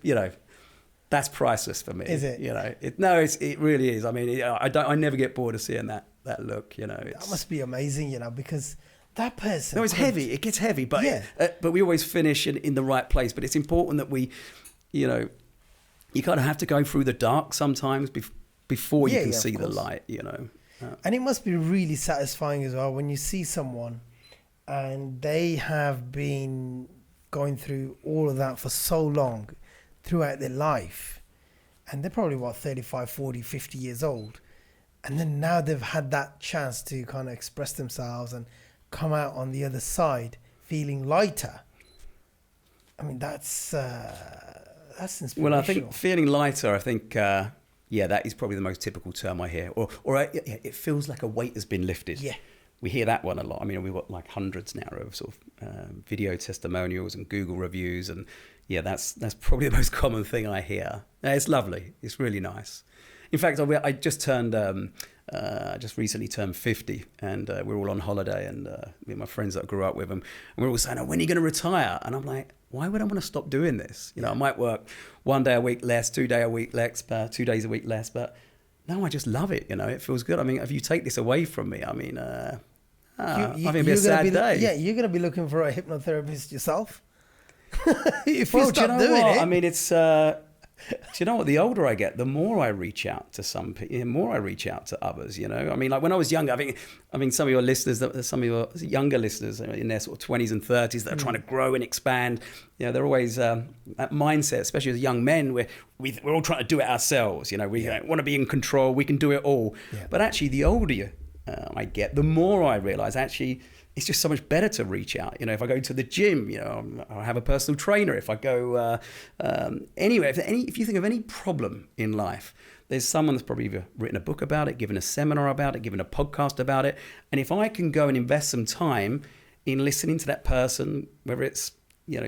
that's priceless for me. Is it? It really is. I mean, I never get bored of seeing that look. That must be amazing, because that person. No, it's heavy. It gets heavy, but yeah. But we always finish in the right place. But it's important that we, you kind of have to go through the dark sometimes before you can see the light. And it must be really satisfying as well when you see someone, and they have been going through all of that for so long throughout their life, and they're probably 35, 40, 50 years old, and then now they've had that chance to kind of express themselves and come out on the other side feeling lighter. I mean, that's inspirational. Well, I think feeling lighter, that is probably the most typical term I hear, or it feels like a weight has been lifted. Yeah. We hear that one a lot. I mean, we've got like hundreds now of sort of video testimonials and Google reviews, and that's probably the most common thing I hear. It's lovely. It's really nice. In fact, I just recently turned 50, and we're all on holiday, and me and my friends that I grew up with, and we're all saying, when are you going to retire? And I'm like, why would I want to stop doing this? I might work 1 day a week less, 2 days a week less, 2 days a week less, but no, I just love it. It feels good. I mean, if you take this away from me, I mean, I think it'd be a sad day. Yeah, you're going to be looking for a hypnotherapist yourself. If you stop doing it. I mean, it's. Do you know what? The older I get, the more I reach out to some people, the more I reach out to others. I mean, like when I was younger, I think some of your listeners, some of your younger listeners in their sort of 20s and 30s that are trying to grow and expand. They're always that mindset, especially as young men, we're all trying to do it ourselves. We want to be in control. We can do it all. Yeah. But actually, the older I get, the more I realize actually it's just so much better to reach out. If I go to the gym, I have a personal trainer. If I go anywhere, if you think of any problem in life, there's someone that's probably either written a book about it, given a seminar about it, given a podcast about it. And if I can go and invest some time in listening to that person, whether it's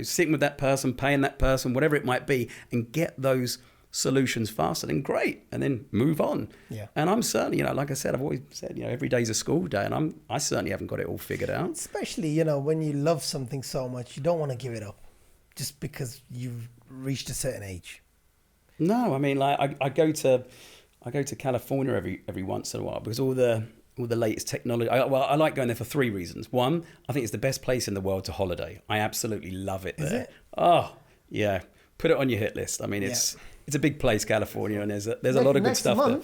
sitting with that person, paying that person, whatever it might be, and get those solutions faster, then great, and then move on. Yeah. And I'm certainly, like I said, I've always said, every day's a school day, and I certainly haven't got it all figured out. Especially, when you love something so much, you don't want to give it up just because you've reached a certain age. No, I mean, like I go to California every once in a while because all the latest technology. I like going there for three reasons. One, I think it's the best place in the world to holiday. I absolutely love it there. Is it? Oh, yeah. Put it on your hit list. I mean, it's a big place, California, and there's a lot of good stuff there.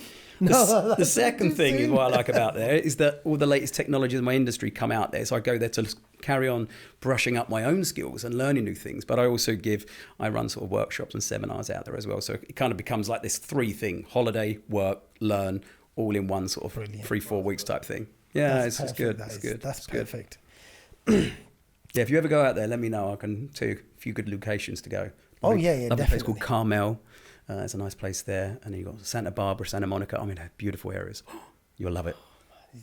The second thing is what I like about there is that all the latest technologies in my industry come out there. So I go there to carry on brushing up my own skills and learning new things. But I also I run sort of workshops and seminars out there as well. So it kind of becomes like this three thing: holiday, work, learn, all in one sort of 3-4 weeks type thing. Yeah, it's good. It's good. That's perfect. Yeah, if you ever go out there, let me know. I can tell you a few good locations to go. Oh, yeah, Another place called Carmel. It's a nice place there. And you've got Santa Barbara, Santa Monica. I mean, they're beautiful areas. You'll love it.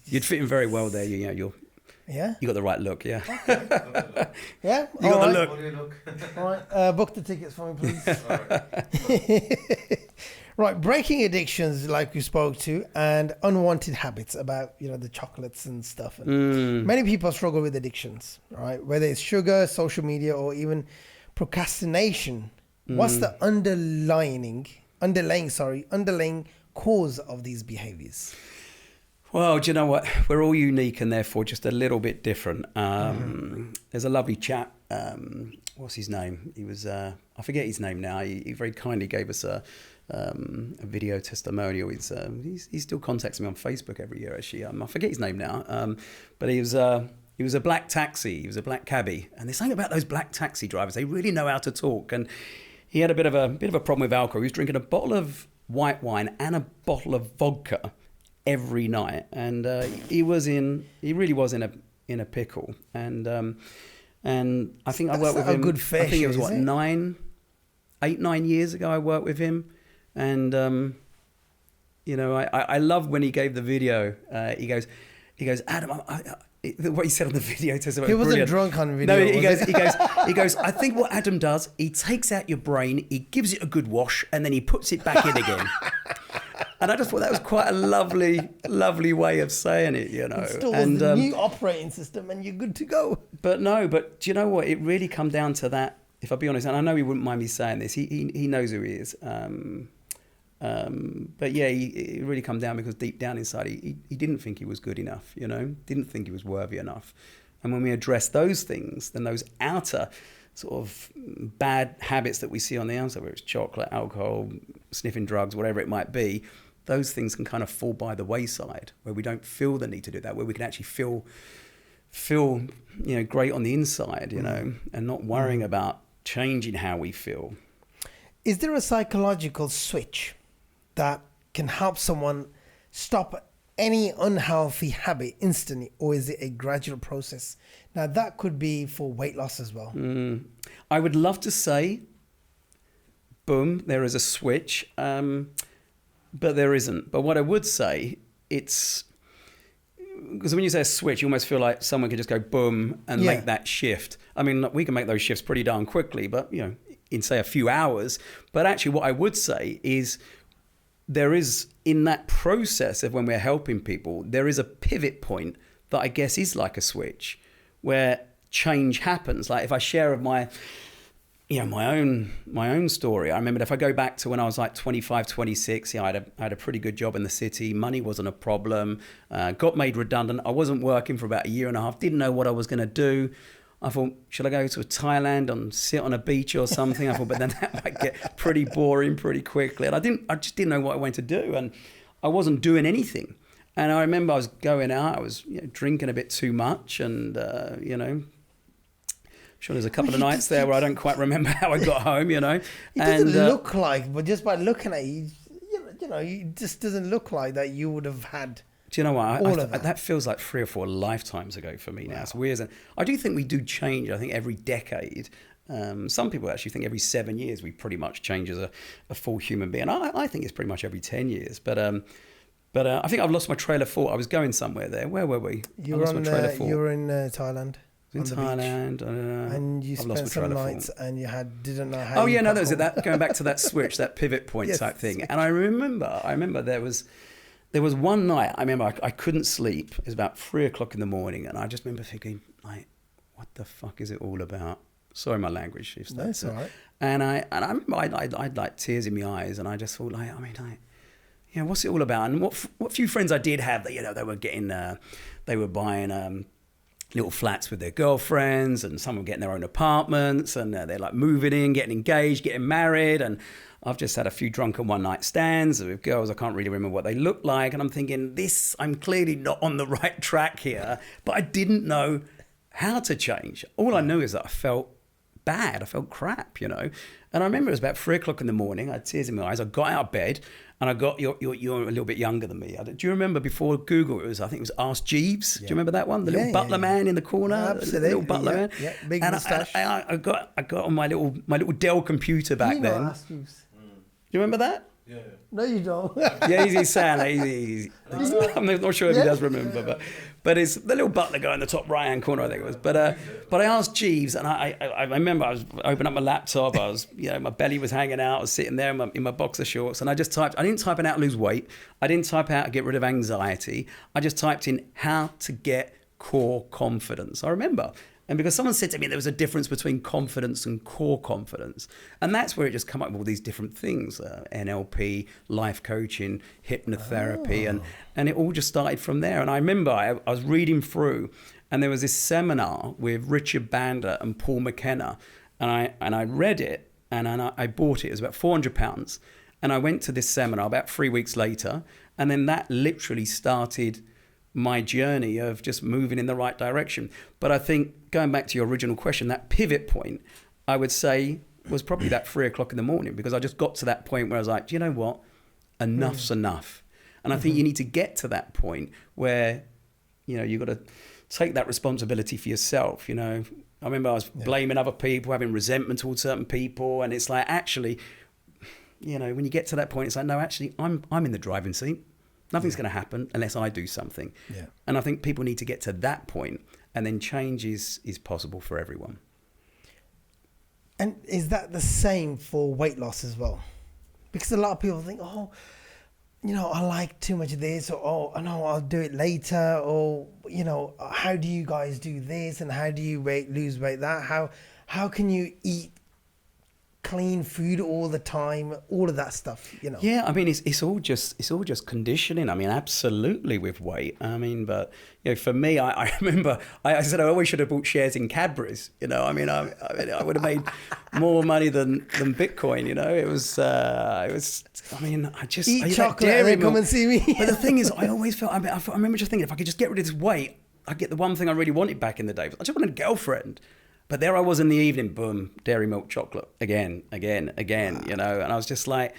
You'd fit in very well there. You got the right look, yeah. Yeah? You got the look. What do you look? All right, book the tickets for me, please. Right, breaking addictions like we spoke to, and unwanted habits about, the chocolates and stuff. And many people struggle with addictions, right? Whether it's sugar, social media, or even procrastination. What's the underlying cause of these behaviors? Well, do you know what? We're all unique and therefore just a little bit different. There's a lovely chap. What's his name? He was, I forget his name now. He very kindly gave us a video testimonial. He still contacts me on Facebook every year, actually. I forget his name now. But he was a black taxi. He was a black cabbie. And there's something about those black taxi drivers. They really know how to talk. And he had a bit of a problem with alcohol. He was drinking a bottle of white wine and a bottle of vodka every night, and he really was in a pickle. And I think I worked with him. Good fish, I think it was 9 years ago. I worked with him, and I love when he gave the video. He goes, Adam. What he said on the video testimony. He wasn't brilliant. drunk on video. No, he goes. I think what Adam does, he takes out your brain, he gives it a good wash, and then he puts it back in again. And I just thought that was quite a lovely way of saying it, Installs the new operating system, and you're good to go. But do you know what? It really come down to that. If I be honest, and I know he wouldn't mind me saying this. He knows who he is. But yeah, it really come down because deep down inside, he didn't think he was good enough. Didn't think he was worthy enough. And when we address those things, then those outer sort of bad habits that we see on the outside, whether it's chocolate, alcohol, sniffing drugs, whatever it might be, those things can kind of fall by the wayside, where we don't feel the need to do that, where we can actually feel great on the inside, and not worrying about changing how we feel. Is there a psychological switch that can help someone stop any unhealthy habit instantly, or is it a gradual process? Now, that could be for weight loss as well. I would love to say, boom, there is a switch, but there isn't. But what I would say, it's... Because when you say a switch, you almost feel like someone can just go boom and make that shift. I mean, we can make those shifts pretty darn quickly, but, in, say, a few hours. But actually, what I would say is there is, in that process of when we're helping people, there is a pivot point that I guess is like a switch where change happens. Like if I share of my own story, I remember if I go back to when I was like 25, 26, I had a pretty good job in the city. Money wasn't a problem. Got made redundant. I wasn't working for about a year and a half. Didn't know what I was going to do. I thought, should I go to Thailand and sit on a beach or something? I thought, but then that might get pretty boring pretty quickly. And I just didn't know what I wanted to do. And I wasn't doing anything. And I remember I was going out, I was drinking a bit too much. And, sure, there's a couple of nights there where I don't quite remember how I got home, It doesn't look like, but just by looking at you, it just doesn't look like that you would have had. Do you know what? All of that feels like 3 or 4 lifetimes ago for me now. It's weird. And I do think we do change. I think every decade. Some people actually think every 7 years we pretty much change as a full human being. I think it's pretty much every 10 years. But I think I've lost my trail of thought. I was going somewhere there. Where were we? You were in Thailand. In Thailand, I don't know. And you I've lost spent my trail some of nights thought. and you didn't know how. Oh you yeah, no, got there's home. that going back to that switch, that pivot point Yes, type thing. switch. And I remember there was one night. I remember I couldn't sleep. It was about 3:00 in the morning, and I just remember thinking, like, what the fuck is it all about? Sorry, my language. If That's all right. And I remember I'd like tears in my eyes, and I just thought, like, I mean, like, you know, what's it all about? And what few friends I did have, that, you know, they were buying little flats with their girlfriends, and some were getting their own apartments, and they're like moving in, getting engaged, getting married. And I've just had a few drunken one night stands with girls. I can't really remember what they look like. And I'm thinking, I'm clearly not on the right track here, but I didn't know how to change. All I knew is that I felt bad. I felt crap, you know. And I remember it was about 3:00 in the morning. I had tears in my eyes. I got out of bed, and I got, you're a little bit younger than me. Do you remember before Google? I think it was Ask Jeeves. Do you remember that one? The little butler man in the corner. Absolutely. The little butler man. Yeah, big and moustache. I got on my little Dell computer back then. Ask Jeeves. Do you remember that? Yeah. No, you don't. Yeah, he's saying he's I'm not sure if he does remember, but it's the little butler guy in the top right hand corner, I think it was. But I asked Jeeves, and I remember I was opening up my laptop. I was, you know, my belly was hanging out. I was sitting there in my boxer shorts, and I just typed. I didn't type in how to lose weight. I didn't type out to get rid of anxiety. I just typed in how to get core confidence. I remember. And because someone said to me there was a difference between confidence and core confidence. And that's where it just come up with all these different things, NLP, life coaching, hypnotherapy, and it all just started from there. And I remember I was reading through, and there was this seminar with Richard Bandler and Paul McKenna, and I read it, and I bought it. It was about £400. And I went to this seminar about 3 weeks later, and then that literally started my journey of just moving in the right direction. But I think, going back to your original question, that pivot point, I would say, was probably that 3:00 in the morning, because I just got to that point where I was like, do you know what? Enough's enough. And I think you need to get to that point where, you know, you've got to take that responsibility for yourself. You know, I remember I was blaming other people, having resentment towards certain people. And it's like, actually, you know, when you get to that point, it's like, no, actually, I'm in the driving seat. Nothing's going to happen unless I do something. Yeah. And I think people need to get to that point, and then change is possible for everyone. And is that the same for weight loss as well? Because a lot of people think, oh, you know, I like too much of this, or oh, no, I'll do it later, or, you know, how do you guys do this, and how do you lose weight that? How can you eat clean food all the time, all of that stuff, you know? Yeah, I mean, it's all just conditioning. I mean, absolutely, with weight. I mean, but, you know, for me, I remember I said I always should have bought shares in Cadbury's. You know, I mean, I would have made more money than Bitcoin. You know, it was. I mean, I eat chocolate and then come and see me. But the thing is, I always felt. I remember just thinking, if I could just get rid of this weight, I'd get the one thing I really wanted back in the day. I just wanted a girlfriend. But there I was in the evening, boom, dairy milk chocolate again, you know, and I was just like,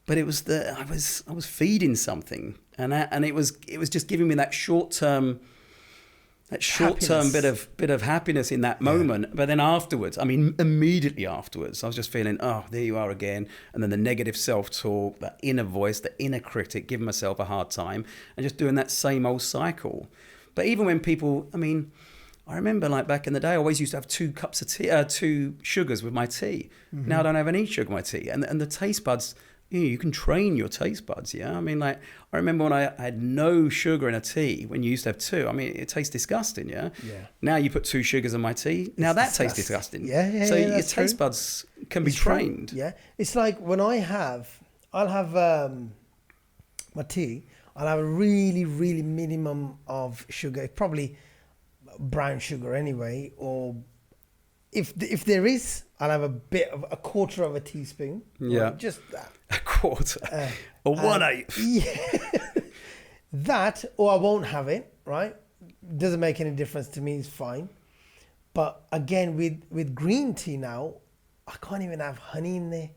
but it was I was feeding something, and it was just giving me that short term bit of happiness in that moment. But then afterwards, I mean, immediately afterwards, I was just feeling, oh, there you are again, and then the negative self-talk, that inner voice, the inner critic, giving myself a hard time, and just doing that same old cycle. But even when people, I mean, I remember, like, back in the day, I always used to have 2 cups of tea, 2 sugars with my tea. Mm-hmm. Now I don't have any sugar in my tea. And the taste buds, you can train your taste buds, yeah? I mean, like, I remember when I had no sugar in a tea, when you used to have 2. I mean, it tastes disgusting, yeah? Yeah. Now you put 2 sugars in my tea. Now that tastes disgusting. Yeah. So your taste true. Buds can be trained. Yeah. It's like when I'll have my tea, I'll have a really, really minimum of sugar. Probably brown sugar anyway, or if there is, I'll have a quarter of a teaspoon. Yeah, just that. A quarter, or 1/8. Yeah, that, or I won't have it. Right, doesn't make any difference to me. It's fine. But again, with green tea now, I can't even have honey in there.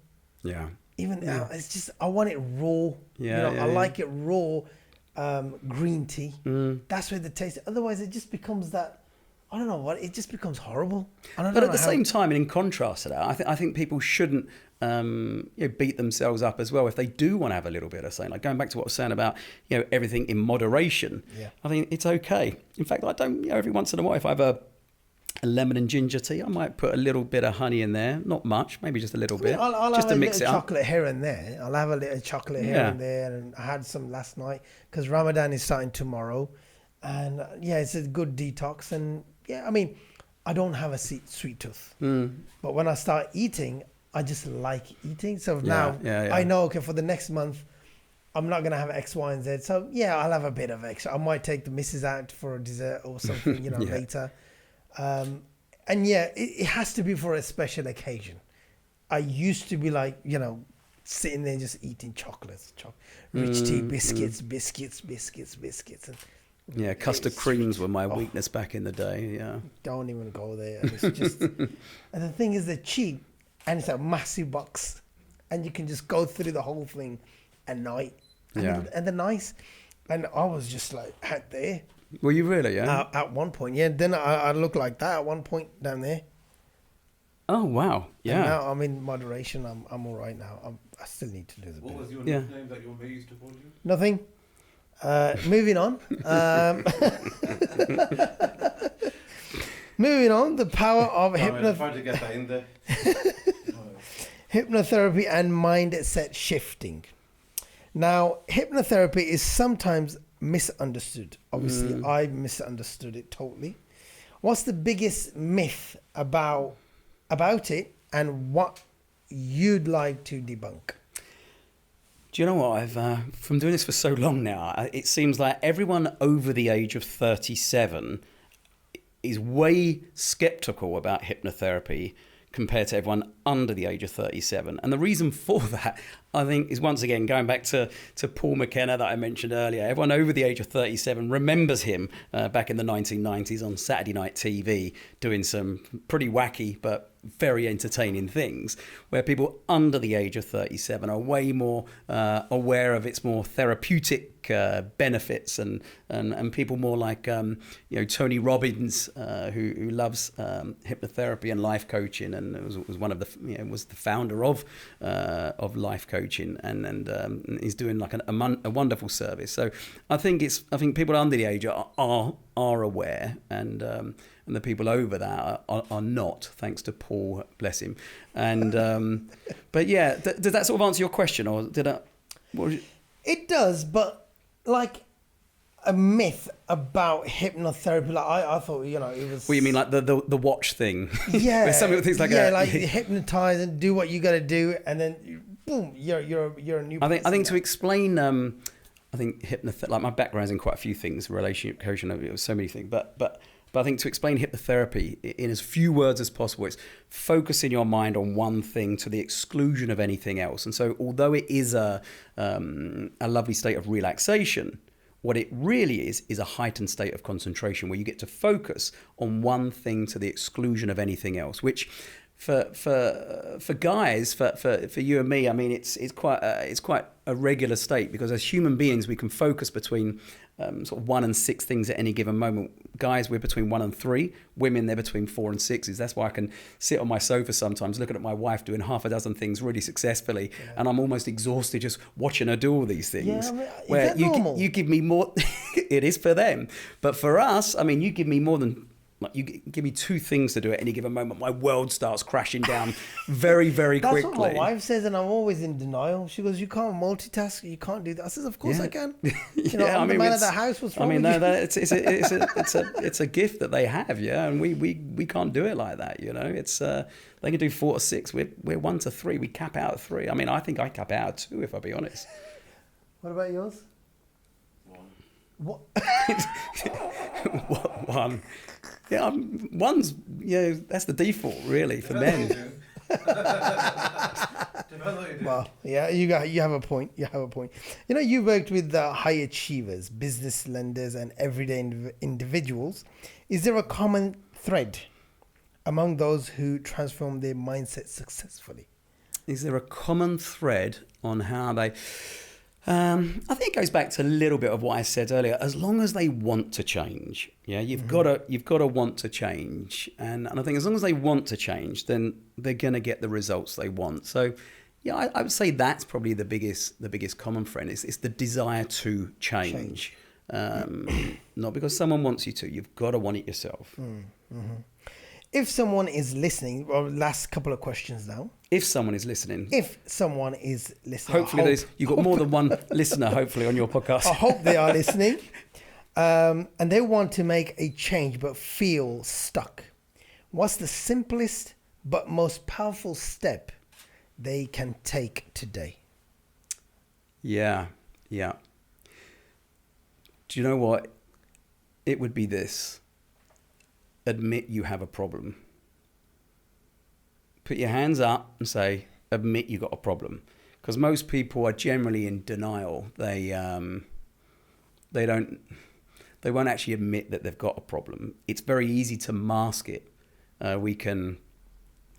Yeah, it's just, I want it raw. Yeah, I like it raw. Green tea. That's where the taste. Otherwise, it just becomes that. I don't know what. It just becomes horrible. But at the same time, and in contrast to that, I think people shouldn't beat themselves up as well if they do want to have a little bit of something. Like, going back to what I was saying about, you know, everything in moderation. Yeah. I think it's okay. In fact, I don't. You know, every once in a while, if I have a lemon and ginger tea. I might put a little bit of honey in there, not much, maybe just a little bit, I'll just have to mix it a little up. chocolate here and there. I'll have a little chocolate here and there, and I had some last night because Ramadan is starting tomorrow, and it's a good detox. And I mean, I don't have a sweet tooth, but when I start eating, I just like eating. So now I know, okay, for the next month, I'm not going to have X, Y, and Z. So I'll have a bit of extra. I might take the missus out for a dessert or something, later. And it has to be for a special occasion. I used to be like, sitting there just eating chocolates, rich tea, biscuits. And custard creams were my weakness back in the day. Yeah. Don't even go there. And it's just, and the thing is, they're cheap, and it's a massive box, and you can just go through the whole thing at night. And they're nice. And I was just like out there. Were you really? Yeah. At one point, Then I looked like that at one point down there. Oh wow! Yeah. And now I'm in moderation. I'm all right now. I still need to lose a bit. What was your nickname that your mate used to call you? Nothing. Moving on. Moving on. The power of hypnotherapy. Trying to get that in there. Hypnotherapy and mindset shifting. Now, hypnotherapy is sometimes misunderstood. Obviously, I misunderstood it totally. What's the biggest myth about it, and what you'd like to debunk? Do you know what? I've from doing this for so long now, it seems like everyone over the age of 37 is way skeptical about hypnotherapy compared to everyone under the age of 37. And the reason for that, I think, is once again going back to Paul McKenna that I mentioned earlier. Everyone over the age of 37 remembers him back in the 1990s on Saturday night TV doing some pretty wacky but very entertaining things, where people under the age of 37 are way more aware of its more therapeutic benefits, and people more like Tony Robbins, who loves hypnotherapy and life coaching, and was one of the was the founder of life coaching, and he's doing like a wonderful service. So I think people under the age are aware, and the people over that are not, thanks to Paul, bless him. And but does that sort of answer your question, or did I? It does, but like a myth about hypnotherapy, like I thought, it was. Well, you mean like the watch thing? Yeah. Where some things like like you hypnotize and do what you got to do, and then boom, you're a new. I think to explain, I think like my background's in quite a few things, relationship coaching, so many things, but I think to explain hypnotherapy in as few words as possible, it's focusing your mind on one thing to the exclusion of anything else. And so although it is a lovely state of relaxation, what it really is a heightened state of concentration where you get to focus on one thing to the exclusion of anything else, which for guys, for you and me, I mean, it's quite a regular state, because as human beings, we can focus between sort of 1 and 6 things at any given moment. Guys, we're between 1 and 3. Women, they're between 4 and 6s. That's why I can sit on my sofa sometimes looking at my wife doing half a dozen things really successfully, and I'm almost exhausted just watching her do all these things. Yeah, I mean, where is that normal? you give me more. It is for them, but for us, I mean, you give me more than. Like, you give me 2 things to do at any given moment, my world starts crashing down very, very quickly. That's what my wife says, and I'm always in denial. She goes, "You can't multitask. You can't do that." I says, "Of course I can." I'm the man of the house. What's wrong with you? It's a gift that they have, and we can't do it like that. It's they can do 4 to 6. We're 1 to 3. We cap out at 3. I mean, I think I cap out at 2, if I'll be honest. What about yours? 1. What? What 1? Yeah, 1's, that's the default really for men. Well, yeah, you have a point. You worked with high achievers, business lenders, and everyday individuals. Is there a common thread among those who transform their mindset successfully? Is there a common thread on how they? I think it goes back to a little bit of what I said earlier. As long as they want to change, you've got to want to change, and I think as long as they want to change, then they're going to get the results they want. So, I would say that's probably the biggest common thread. It's the desire to change. Not because someone wants you to. You've got to want it yourself. Mm-hmm. If someone is listening, well, last couple of questions now. If someone is listening, If someone is listening, hopefully you've got more than one listener, hopefully, on your podcast. I hope they are listening. And they want to make a change but feel stuck. What's the simplest but most powerful step they can take today? Yeah. Do you know what? It would be this. Admit you have a problem. Put your hands up and say, admit you got a problem. Because most people are generally in denial. They won't actually admit that they've got a problem. It's very easy to mask it. We can,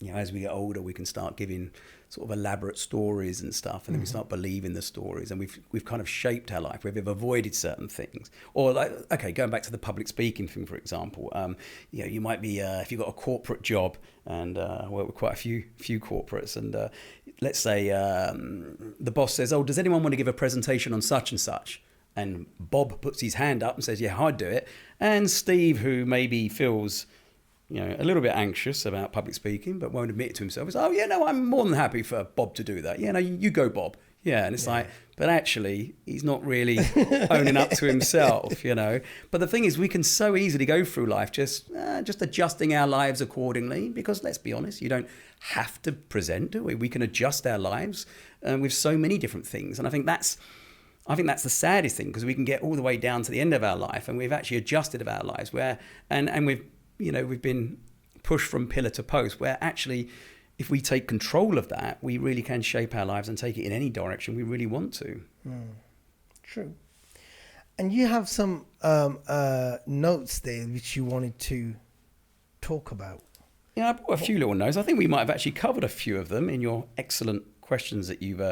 as we get older, we can start giving sort of elaborate stories and stuff, and then we start believing the stories, and we've kind of shaped our life. We've avoided certain things, or going back to the public speaking thing, for example. You might be if you've got a corporate job, and I work with quite a few corporates, and let's say the boss says, "Oh, does anyone want to give a presentation on such and such?" And Bob puts his hand up and says, "Yeah, I'd do it." And Steve, who maybe feels a little bit anxious about public speaking, but won't admit it to himself, is, "Oh, yeah, no, I'm more than happy for Bob to do that. Yeah, no, you go, Bob." Yeah, and it's like, but actually, he's not really owning up to himself, But the thing is, we can so easily go through life just adjusting our lives accordingly, because let's be honest, you don't have to present, do we? We can adjust our lives with so many different things. And I think that's the saddest thing, because we can get all the way down to the end of our life and we've actually adjusted of our lives and we've been pushed from pillar to post, where actually, if we take control of that, we really can shape our lives and take it in any direction we really want to. True. And you have some notes there which you wanted to talk about. Yeah, I brought a few little notes. I think we might have actually covered a few of them in your excellent questions that you've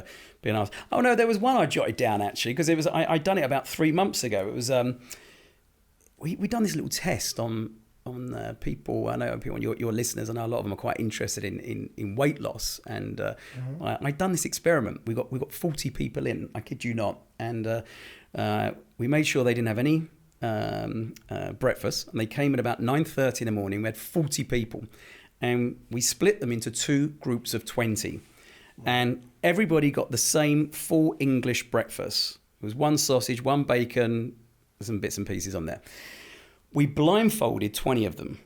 been asked. Oh no, there was one I jotted down actually, because I'd done it about 3 months ago. It was we'd done this little test on people. I know people, your listeners, I know a lot of them are quite interested in weight loss, and I'd done this experiment. We got 40 people in, I kid you not, and we made sure they didn't have any breakfast, and they came at about 9:30 in the morning. We had 40 people, and we split them into 2 groups of 20. And everybody got the same full English breakfast. It was 1 sausage, 1 bacon, some bits and pieces on there. We blindfolded 20 of them.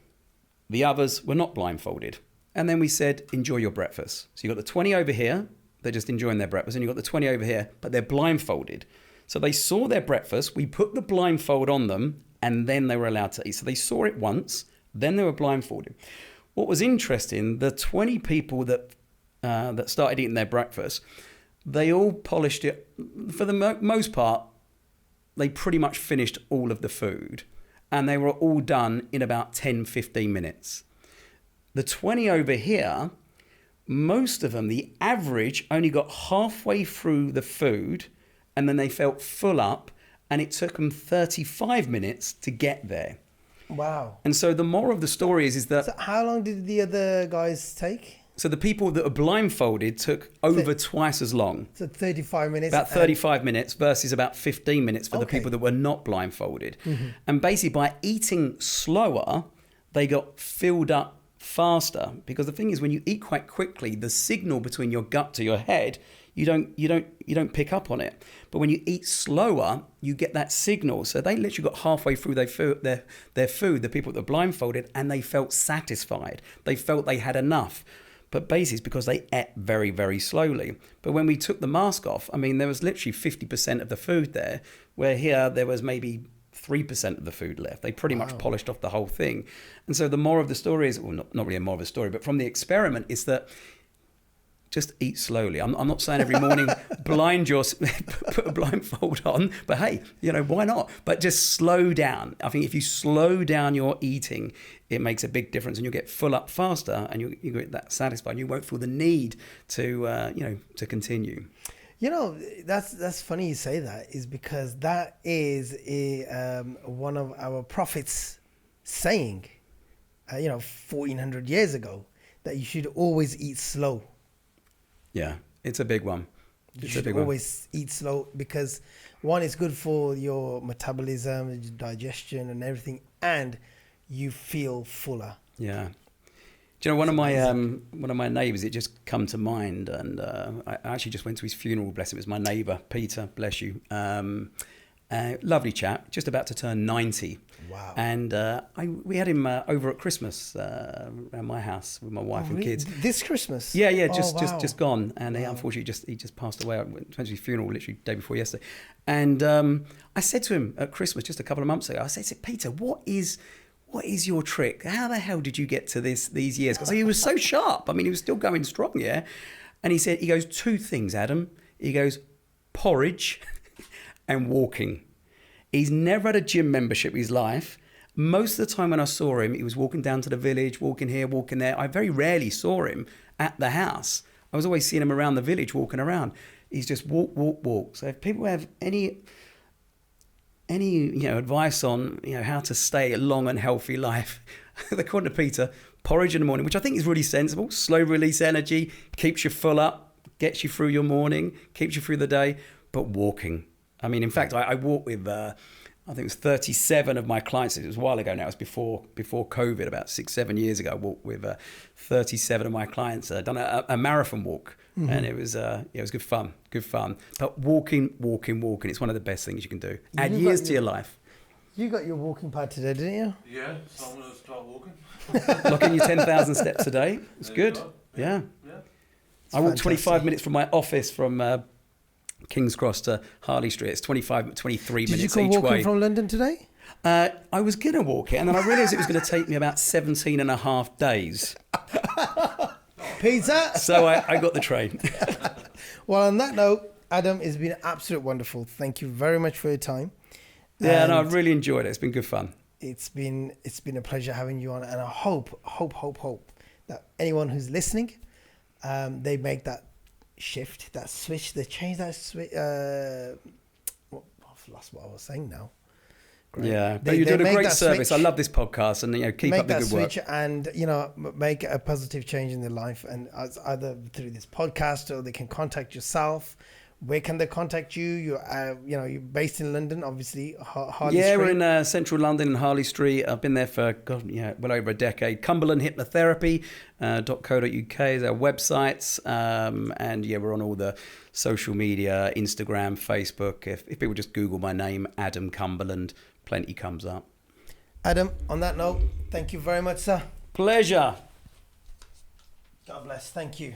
The others were not blindfolded. And then we said, enjoy your breakfast. So you got the 20 over here, they're just enjoying their breakfast, and you got the 20 over here, but they're blindfolded. So they saw their breakfast, we put the blindfold on them, and then they were allowed to eat. So they saw it once, then they were blindfolded. What was interesting, the 20 people that started eating their breakfast, they all polished it. For the most part, they pretty much finished all of the food, and they were all done in about 10-15 minutes. The 20 over here, most of them, the average, only got halfway through the food, and then they felt full up, and it took them 35 minutes to get there. Wow. And so the moral of the story is that... So how long did the other guys take? So the people that are blindfolded took over twice as long. So 35 minutes. About 35 minutes versus about 15 minutes for the people that were not blindfolded. Mm-hmm. And basically by eating slower, they got filled up faster. Because the thing is, when you eat quite quickly, the signal between your gut to your head, you don't pick up on it. But when you eat slower, you get that signal. So they literally got halfway through their food, the people that were blindfolded, and they felt satisfied. They felt they had enough. But basically it's because they ate very, very slowly. But when we took the mask off, I mean, there was literally 50% of the food there, where here there was maybe 3% of the food left. They pretty much polished off the whole thing. And so the moral of the story is, well, not really a moral of the story, but from the experiment is that just eat slowly. I'm not saying every morning put a blindfold on, but hey, why not? But just slow down. I think if you slow down your eating, it makes a big difference, and you'll get full up faster, and you get that satisfied. You won't feel the need to continue. That's funny you say that, is because that is one of our prophets saying, 1400 years ago, that you should always eat slow. Yeah, it's a big one. You should always eat slow, because one, it's good for your metabolism, digestion and everything, and you feel fuller. Yeah. Do you know one of my neighbours? It just come to mind, and I actually just went to his funeral. Bless him. It was my neighbour, Peter. Bless you. Lovely chap, just about to turn 90. Wow. And we had him over at Christmas around my house with my wife and kids. This Christmas? Yeah, wow. just gone. And unfortunately, he just passed away. I went to his funeral literally the day before yesterday. And I said to him at Christmas just a couple of months ago, I said, Peter, what is your trick? How the hell did you get to these years? Because he was so sharp. I mean, he was still going strong, yeah. And he goes, 2 things, Adam. He goes, porridge and walking. He's never had a gym membership in his life. Most of the time when I saw him, he was walking down to the village, walking here, walking there. I very rarely saw him at the house. I was always seeing him around the village, walking around. He's just walk. So if people have any advice on how to stay a long and healthy life, according to Peter, porridge in the morning, which I think is really sensible. Slow release energy, keeps you full up, gets you through your morning, keeps you through the day. But walking. I mean, in fact, I walked with, I think it was 37 of my clients. It was a while ago now. It was before COVID, about 6-7 years ago. I walked with 37 of my clients. Done a marathon walk, and it was good fun. But walking. It's one of the best things you can do. Add years to your life. You got your walking pad today, didn't you? Yeah, so I'm going to start walking. Lock in your 10,000 steps a day. It's There you good. go. Yeah. It's I walk 25 fantastic. minutes from my office from King's Cross to Harley Street. It's 23 Did you minutes come each walking way. from London today? I was going to walk it, and then I realised it was going to take me about 17 and a half days. Pizza. So I got the train. Well, on that note, Adam, it's been absolutely wonderful. Thank you very much for your time. Yeah, no, And I've really enjoyed it. It's been good fun. it's been a pleasure having you on, and I hope that anyone who's listening, they make that shift, that switch, they change that switch. I've lost what I was saying now. Great. Yeah, but They- you're they doing a make great that service. switch. I love this podcast, and keep Make up the that good work. switch and make a positive change in their life, and either through this podcast, or they can contact yourself. Where can they contact you? You're based in London, obviously. Harley Yeah, Street. we're in central London in Harley Street. I've been there for well over a decade. Cumberland Hypnotherapy .co.uk is our websites, and we're on all the social media, Instagram, Facebook. If people just Google my name, Adam Cumberland, plenty comes up. Adam, on that note, thank you very much, sir. Pleasure. God bless. Thank you.